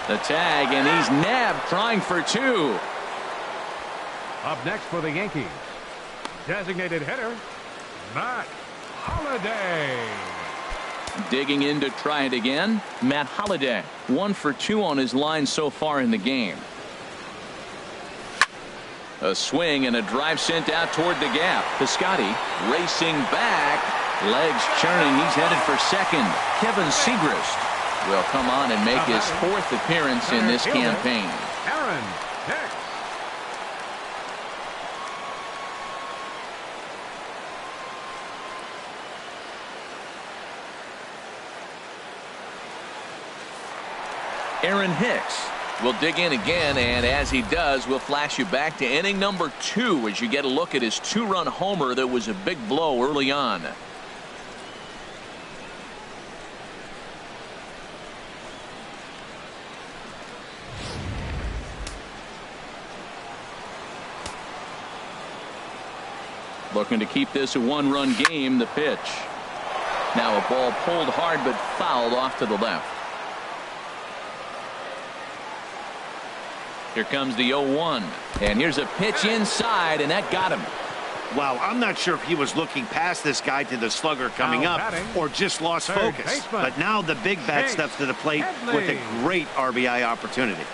The tag, and he's nabbed, trying for 2. Up next for the Yankees, designated hitter, Matt Holliday. Digging in to try it again, Matt Holliday. 1 for 2 on his line so far in the game. A swing and a drive sent out toward the gap. Piscotty racing back, legs churning. He's headed for second. Kevin Segrist will come on and make his 4th appearance in this campaign. Aaron Hicks. Aaron Hicks will dig in again, and as he does, we'll flash you back to inning number 2 as you get a look at his 2-run homer that was a big blow early on. Looking to keep this a 1-run game. The pitch. Now a ball pulled hard but fouled off to the left. Here comes the 0-1. And here's a pitch inside, and that got him. Wow, I'm not sure if he was looking past this guy to the slugger coming up or just lost focus. But now the big bat steps to the plate with a great RBI opportunity.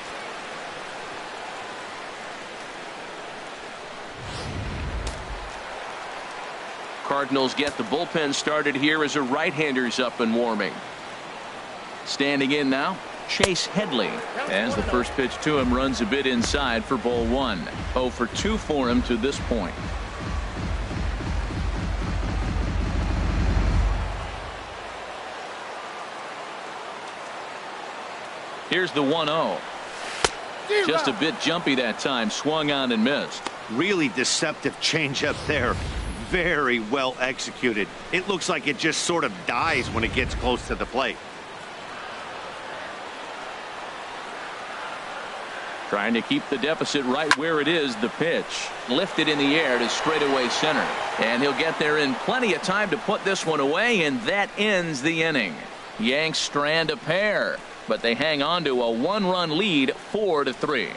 Cardinals get the bullpen started here as a right-hander's up and warming. Standing in now, Chase Headley, as the first pitch to him runs a bit inside for ball 1. 0 for 2 for him to this point. Here's the 1-0. Just a bit jumpy that time, swung on and missed. Really deceptive changeup there. Very well executed. It looks like it just sort of dies when it gets close to the plate. Trying to keep the deficit right where it is. The pitch lifted in the air to straightaway center, and he'll get there in plenty of time to put this one away, and that ends the inning. Yanks strand a pair, but they hang on to a 1-run lead, 4-3.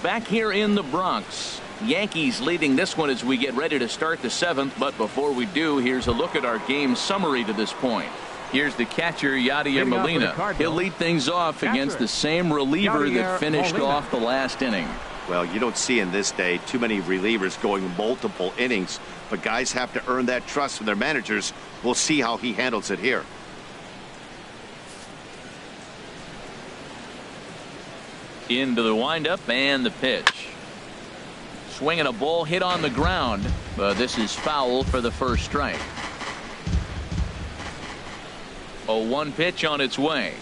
Back here in the Bronx, Yankees leading this one as we get ready to start the 7th. But before we do, here's a look at our game summary to this point. Here's the catcher, Yadier Leading off for the Molina. Cardinals, He'll lead things off catcher, against the same reliever Yadier that finished Molina. off the last inning. Well, you don't see in this day too many relievers going multiple innings, but guys have to earn that trust from their managers. We'll see how he handles it here. Into the windup and the pitch. Swinging a ball hit on the ground, but this is foul for the first strike. 0-1 pitch on its way.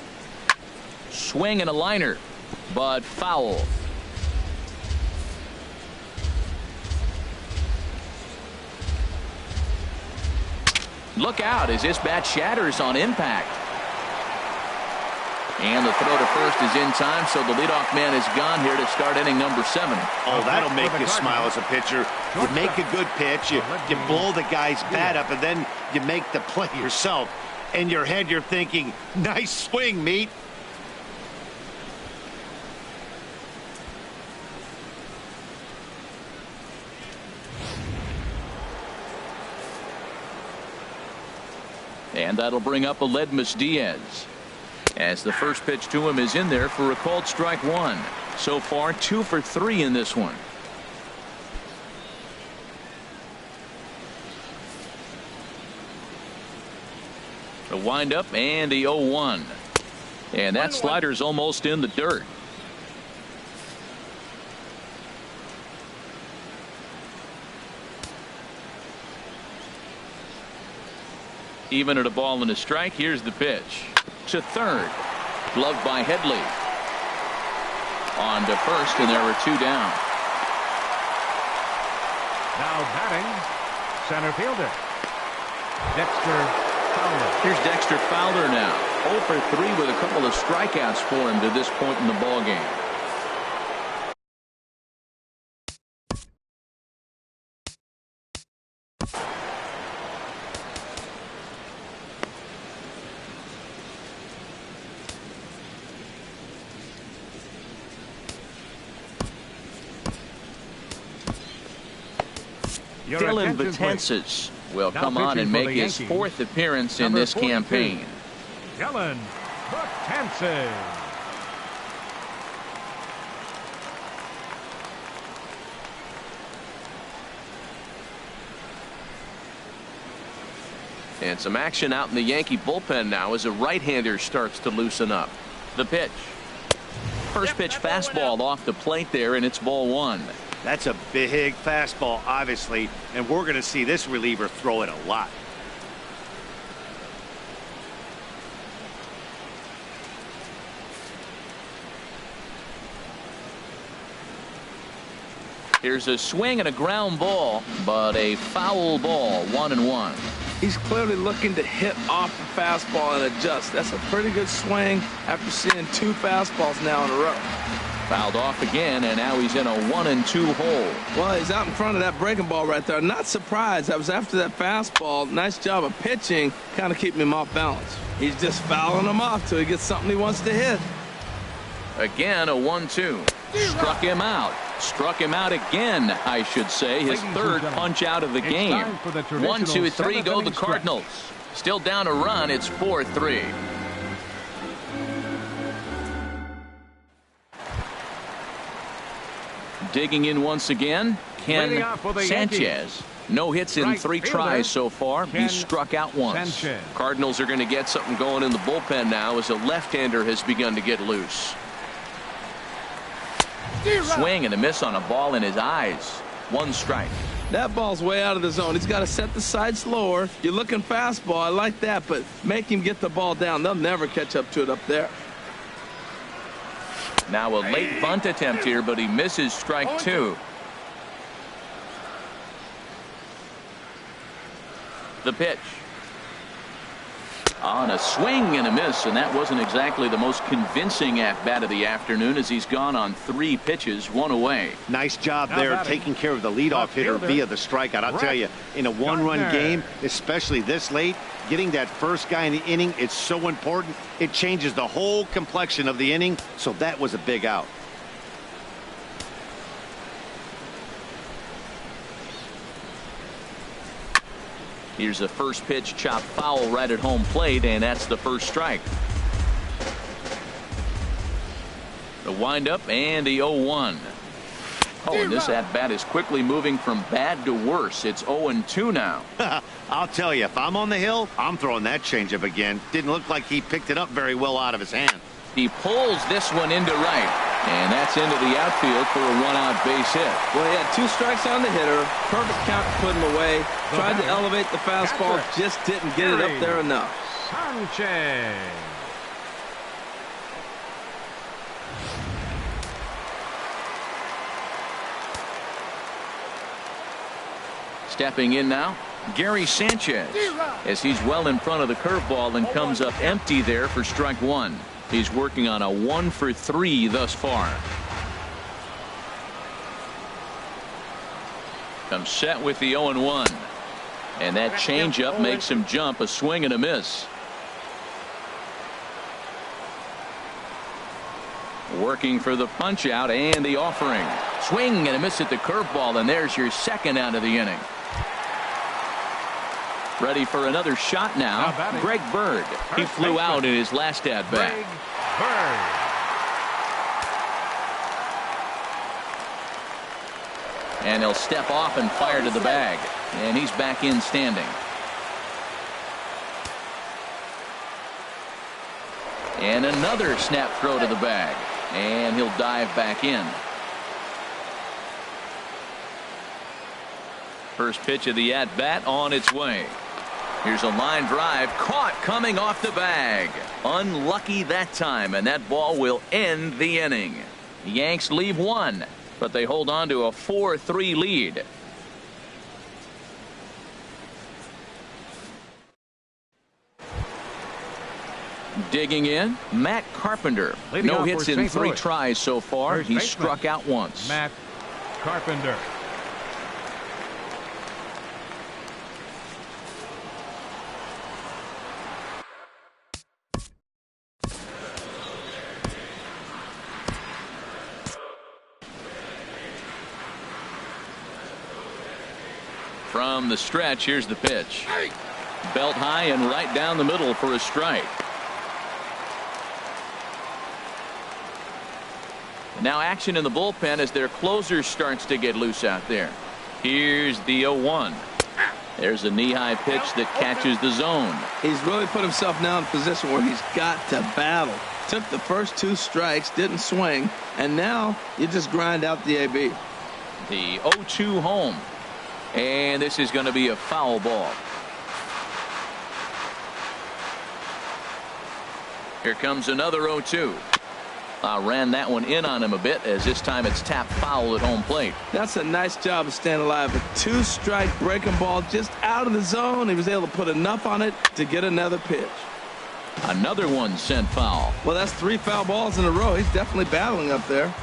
Swing and a liner, but foul. Look out as this bat shatters on impact. And the throw to first is in time, so the leadoff man is gone here to start inning number 7. Oh, that'll make you smile as a pitcher. You make a good pitch, you blow the guy's bat up, and then you make the play yourself. In your head, you're thinking, nice swing, meat. And that'll bring up Aledmys Diaz, as the first pitch to him is in there for a called strike 1. So far 2 for 3 in this one. The windup and the 0-1. And that slider's almost in the dirt. Even at a ball and a strike, here's the pitch. To third. Gloved by Headley. On to first, and there are 2 down. Now batting, center fielder, Dexter Fowler. Here's Dexter Fowler now. 0 for 3 with a couple of strikeouts for him to this point in the ballgame. Dylan Betances will come on and make his 4th appearance in this campaign. Dylan Betances. And some action out in the Yankee bullpen now as a right-hander starts to loosen up. The pitch. First pitch fastball off the plate there, and it's ball 1. That's a big fastball, obviously, and we're going to see this reliever throw it a lot. Here's a swing and a ground ball, but a foul ball. 1-1. He's clearly looking to hit off the fastball and adjust. That's a pretty good swing after seeing 2 fastballs now in a row. Fouled off again, and now he's in a 1-2 hole. Well, he's out in front of that breaking ball right there. Not surprised. That was after that fastball. Nice job of pitching, kind of keeping him off balance. He's just fouling him off till he gets something he wants to hit. Again, a 1-2. Struck him out. Struck him out again, I should say. His 3rd punch out of the game. 1, 2, 3 go the Cardinals. Still down a run. It's 4-3. Digging in once again, Ken Sanchez. No hits in 3 tries so far. He's struck out once. Cardinals are going to get something going in the bullpen now as a left-hander has begun to get loose. Swing and a miss on a ball in his eyes. 1 strike. That ball's way out of the zone. He's got to set the side slower. You're looking fastball. I like that, but make him get the ball down. They'll never catch up to it up there. Now a late bunt attempt here, but he misses strike 2. The pitch. On a swing and a miss, and that wasn't exactly the most convincing at-bat of the afternoon as he's gone on 3 pitches, 1 away. Nice job there taking care of the leadoff hitter via the strikeout. I'll tell you, in a 1-run game, especially this late, getting that first guy in the inning, it's so important. It changes the whole complexion of the inning, so that was a big out. Here's a first pitch chop foul right at home plate, and that's the first strike. The windup and the 0-1. Oh, and this at bat is quickly moving from bad to worse. It's 0-2 now. I'll tell you, if I'm on the hill, I'm throwing that changeup again. Didn't look like he picked it up very well out of his hand. He pulls this one into right, and that's into the outfield for a one-out base hit. Well, he had 2 strikes on the hitter. Perfect count to put him away. Tried to elevate the fastball, just didn't get it up there enough. Sanchez. Stepping in now, Gary Sanchez, as he's well in front of the curveball and comes up empty there for strike 1. He's working on a 1-for-3 thus far. Comes set with the 0-1. And that changeup makes him jump. A swing and a miss. Working for the punch out and the offering. Swing and a miss at the curveball, and there's your second out of the inning. Ready for another shot now, Greg Bird. He flew out in his last at bat. Greg Bird. And he'll step off and fire to the bag. And he's back in standing. And another snap throw to the bag. And he'll dive back in. First pitch of the at-bat on its way. Here's a line drive caught coming off the bag. Unlucky that time, and that ball will end the inning. The Yanks leave 1, but they hold on to a 4-3 lead. Digging in, Matt Carpenter. No hits in 3 tries so far. He's struck out once. Matt Carpenter. From the stretch, here's the pitch. Belt high and right down the middle for a strike. Now action in the bullpen as their closer starts to get loose out there. Here's the 0-1. There's a knee-high pitch that catches the zone. He's really put himself now in a position where he's got to battle. Took the first 2 strikes, didn't swing, and now you just grind out the AB. The 0-2 home. And this is going to be a foul ball. Here comes another 0-2. Ran that one in on him a bit, as this time it's tapped foul at home plate. That's a nice job of staying alive. A 2-strike breaking ball just out of the zone. He was able to put enough on it to get another pitch. Another one sent foul. Well, that's 3 foul balls in a row. He's definitely battling up there.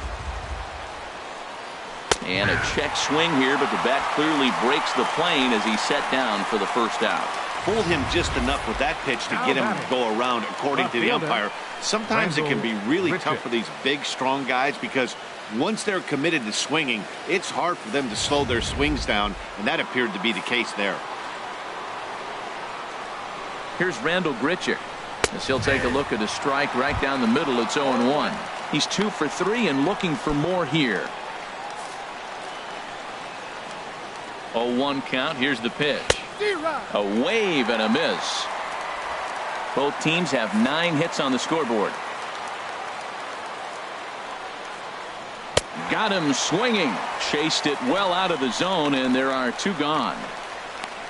And a check swing here, but the bat clearly breaks the plane as he's set down for the first out. Fooled him just enough with that pitch to get him to go around, according to the umpire. Sometimes it can be really tough for these big, strong guys because once they're committed to swinging, it's hard for them to slow their swings down, and that appeared to be the case there. Here's Randall Grichuk, as he'll take a look at a strike right down the middle. It's 0-1. He's 2 for 3 and looking for more here. 0-1 count. Here's the pitch. A wave and a miss. Both teams have 9 hits on the scoreboard. Got him swinging. Chased it well out of the zone, and there are 2 gone.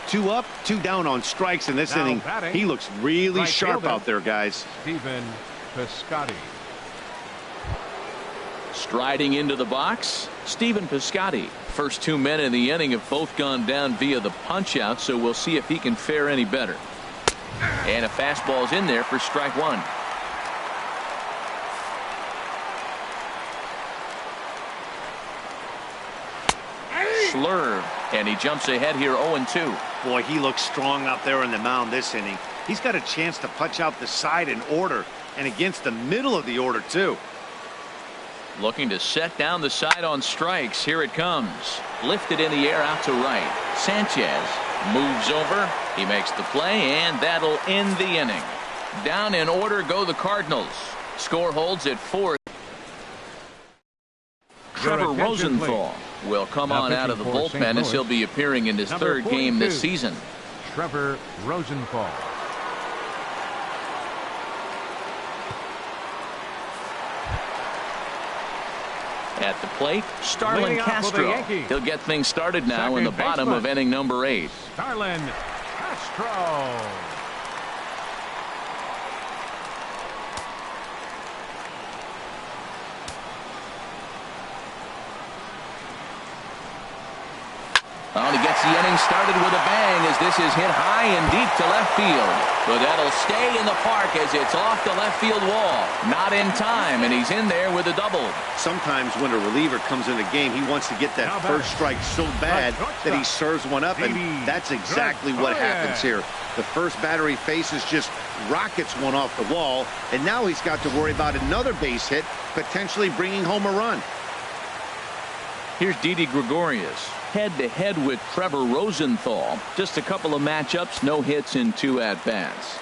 2 up, 2 down on strikes in this inning. He looks really sharp out there, guys. Stephen Piscotty. Striding into the box, Stephen Piscotty. First 2 men in the inning have both gone down via the punch out, so we'll see if he can fare any better. And a fastball's in there for strike 1. Slurve, and he jumps ahead here 0-2. Boy, he looks strong out there in the mound this inning. He's got a chance to punch out the side in order, and against the middle of the order, too. Looking to set down the side on strikes. Here it comes. Lifted in the air out to right. Sanchez moves over. He makes the play, and that'll end the inning. Down in order go the Cardinals. Score holds at 4. Trevor Rosenthal will come on out of the bullpen as he'll be appearing in his third game this season. Trevor Rosenthal. At the plate, Starlin Castro. He'll get things started now in the bottom of inning number 8. Starlin Castro. Well, he gets the inning started with a bang as this is hit high and deep to left field. But that'll stay in the park as it's off the left field wall. Not in time, and he's in there with a double. Sometimes when a reliever comes in the game, he wants to get that first strike so bad that he serves one up, and that's exactly what happens here. The first batter he faces just rockets one off the wall, and now he's got to worry about another base hit, potentially bringing home a run. Here's Didi Gregorius head-to-head with Trevor Rosenthal. Just a couple of matchups, no hits in 2 at-bats.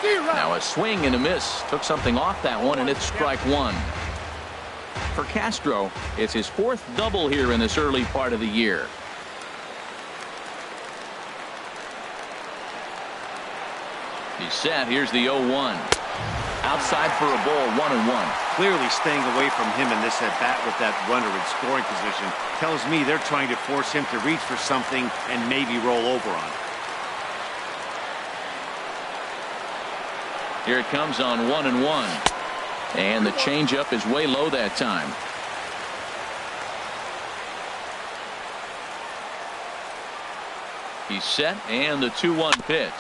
Now a swing and a miss. Took something off that one, and it's strike 1. For Castro, it's his 4th double here in this early part of the year. He's set. Here's the 0-1. Outside for a ball, 1-1. Clearly staying away from him in this at-bat with that runner in scoring position tells me they're trying to force him to reach for something and maybe roll over on it. Here it comes on 1-1. And the changeup is way low that time. He's set, and the 2-1 pitch.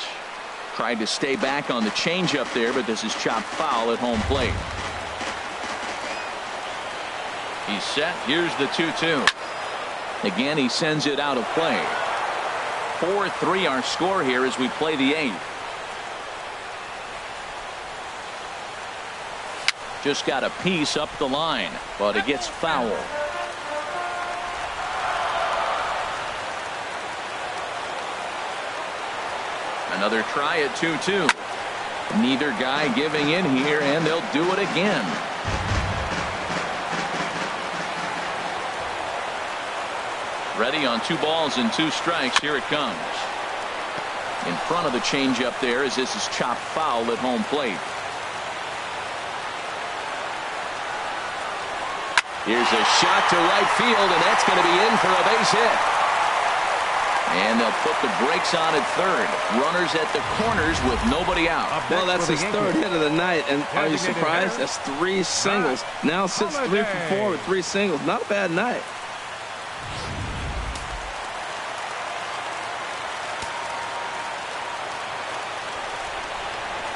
Tried to stay back on the changeup there, but this is chopped foul at home plate. He's set. Here's the 2-2. Again, he sends it out of play. 4-3 our score here as we play the 8th. Just got a piece up the line, but it gets foul. Another try at 2-2. Neither guy giving in here, and they'll do it again. Ready on 2 balls and 2 strikes. Here it comes. In front of the changeup there as this is chopped foul at home plate. Here's a shot to right field, and that's going to be in for a base hit. And they'll put the brakes on at third. Runners at the corners with nobody out. Well, that's his 3rd hit of the night. And are you surprised? That's 3 singles. Now sits 3 for 4 with 3 singles. Not a bad night.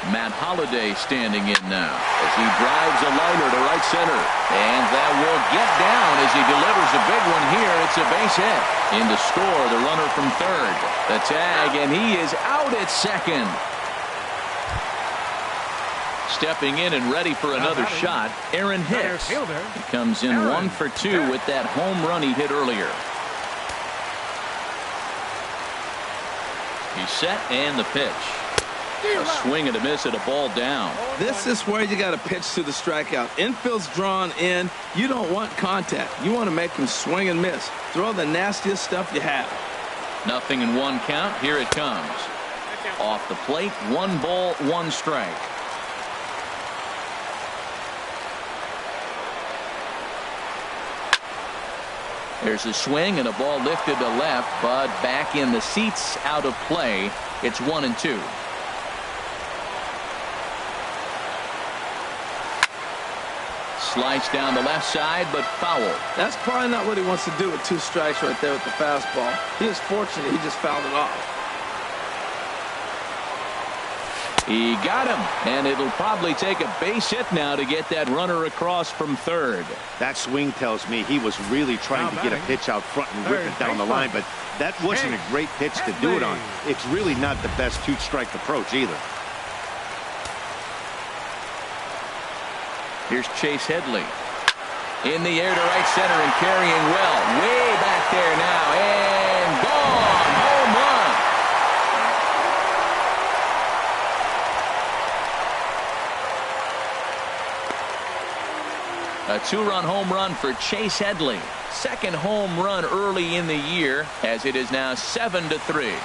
Matt Holliday standing in now as he drives a liner to right center. And that will get down as he delivers a big one here. It's a base hit. In to score, the runner from third. The tag, and he is out at second. Stepping in and ready for another shot, Aaron Hicks. He comes in 1 for 2 with that home run he hit earlier. He's set, and the pitch. A swing and a miss at a ball down. This is where you got to pitch to the strikeout. Infield's drawn in. You don't want contact. You want to make him swing and miss. Throw the nastiest stuff you have. 0-1 count. Here it comes. Off the plate, 1 ball, 1 strike. There's a swing and a ball lifted to left, but back in the seats, out of play. It's 1-2. Slice down the left side, but foul. That's probably not what he wants to do with 2 strikes right there with the fastball. He was fortunate he just fouled it off. He got him, and it'll probably take a base hit now to get that runner across from third. That swing tells me he was really trying to get a pitch out front and whip it down the line, but that wasn't a great pitch to do it on. It's really not the best 2-strike approach either. Here's Chase Headley. In the air to right center and carrying well. Way back there now. And gone. Home run. A 2-run home run for Chase Headley. Second home run early in the year, as it is now 7-3.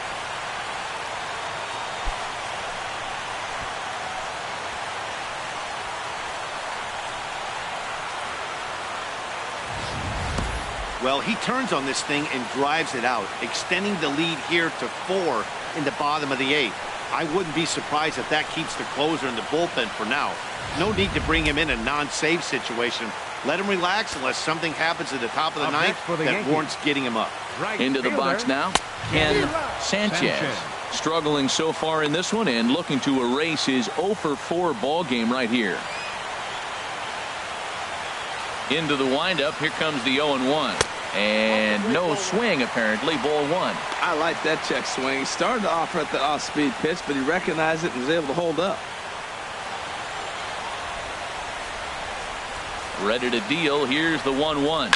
Well, he turns on this thing and drives it out, extending the lead here to 4 in the bottom of the 8th. I wouldn't be surprised if that keeps the closer in the bullpen for now. No need to bring him in a non-save situation. Let him relax unless something happens at the top of the ninth that warrants getting him up. Into the box now, Ken Sanchez. Struggling so far in this one and looking to erase his 0-for-4 ball game right here. Into the windup. Here comes the 0-1. And no swing, apparently. Ball 1. I like that check swing. He started off at the off-speed pitch, but he recognized it and was able to hold up. Ready to deal. Here's the 1-1.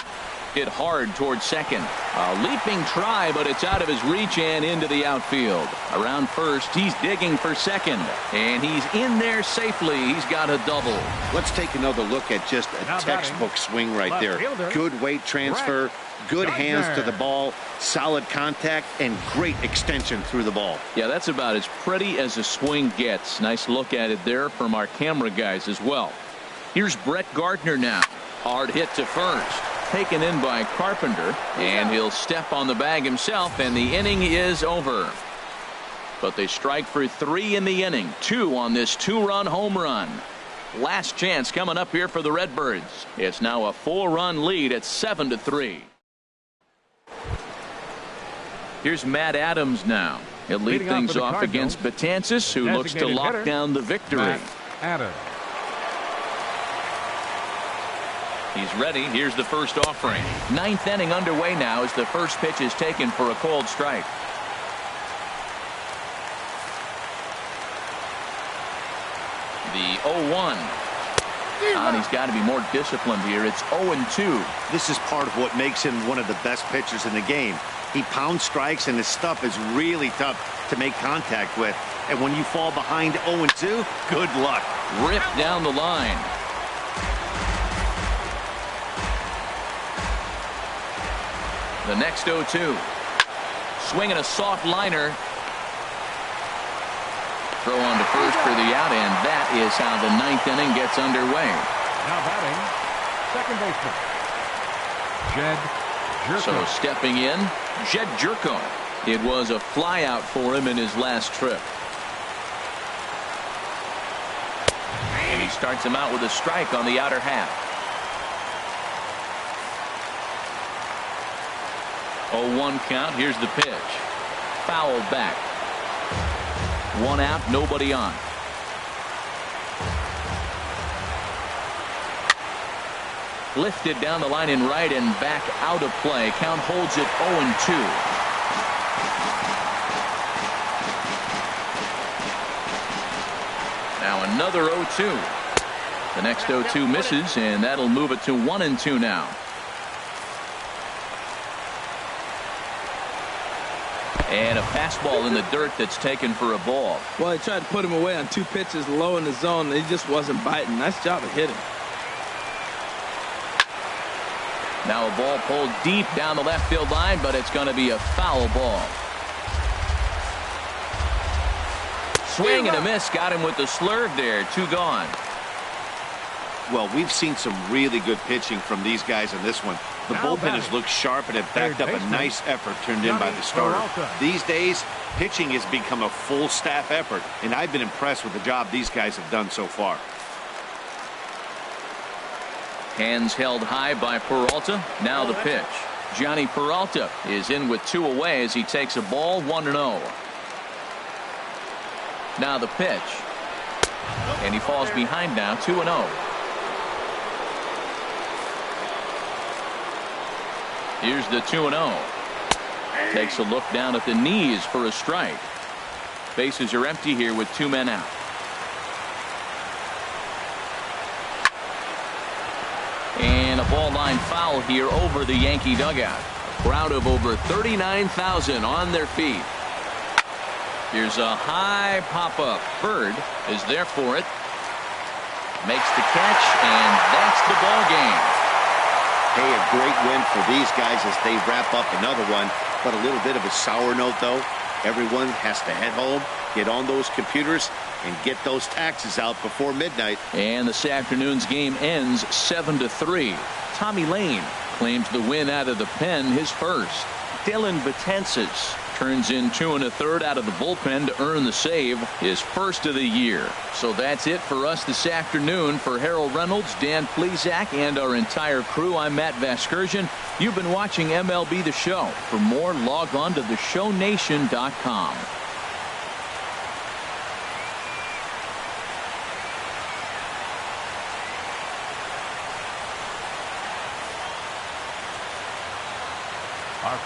Hit hard towards second. A leaping try, but it's out of his reach and into the outfield. Around first, he's digging for second. And he's in there safely. He's got a double. Let's take another look at just a textbook swing right there. Good weight transfer, good hands to the ball, solid contact, and great extension through the ball. Yeah, that's about as pretty as a swing gets. Nice look at it there from our camera guys as well. Here's Brett Gardner now. Hard hit to first. Taken in by Carpenter, and he'll step on the bag himself, and the inning is over. But they strike for 3 in the inning. 2 on this 2-run home run. Last chance coming up here for the Redbirds. It's now a 4-run lead at 7-3. Here's Matt Adams now. He'll lead things off against Betances, who looks to lock down the victory. Matt Adams. He's ready. Here's the first offering. 9th inning underway now as the first pitch is taken for a called strike. The 0-1. And he's got to be more disciplined here. It's 0-2. This is part of what makes him one of the best pitchers in the game. He pounds strikes, and his stuff is really tough to make contact with. And when you fall behind 0-2, good luck. Ripped down the line. The next 0-2. Swinging a soft liner. Throw on to first for the out, and that is how the 9th inning gets underway. Now batting, second baseman, Jed Jerko. So stepping in, Jed Jerko. It was a flyout for him in his last trip. And he starts him out with a strike on the outer half. 0-1 count. Here's the pitch. Foul back. 1 out, nobody on. Lifted down the line in right and back out of play. Count holds it 0-2. Now another 0-2. The next 0-2 misses, and that'll move it to 1-2 now. And a fastball in the dirt that's taken for a ball. Well, he tried to put him away on 2 pitches low in the zone, and he just wasn't biting. Nice job of hitting. Now a ball pulled deep down the left field line, but it's going to be a foul ball. Swing and a miss. Got him with the slurve there. 2 gone. Well, we've seen some really good pitching from these guys in this one. The bullpen has looked sharp and have backed up a nice effort turned in by the starter. These days, pitching has become a full staff effort, and I've been impressed with the job these guys have done so far. Hands held high by Peralta. Now the pitch. Johnny Peralta is in with 2 away as he takes a ball 1-0. Now the pitch. And he falls behind now 2-0. Here's the 2-0. Takes a look down at the knees for a strike. Bases are empty here with 2 men out. And a ball line foul here over the Yankee dugout. A crowd of over 39,000 on their feet. Here's a high pop-up. Bird is there for it. Makes the catch, and that's the ball game. Hey, a great win for these guys as they wrap up another one. But a little bit of a sour note, though. Everyone has to head home, get on those computers, and get those taxes out before midnight. And this afternoon's game ends 7-3. Tommy Lane claims the win out of the pen, his first. Dylan Betances turns in 2 1/3 out of the bullpen to earn the save, his first of the year. So that's it for us this afternoon. For Harold Reynolds, Dan Plesac, and our entire crew, I'm Matt Vasgersian. You've been watching MLB The Show. For more, log on to theshownation.com. Our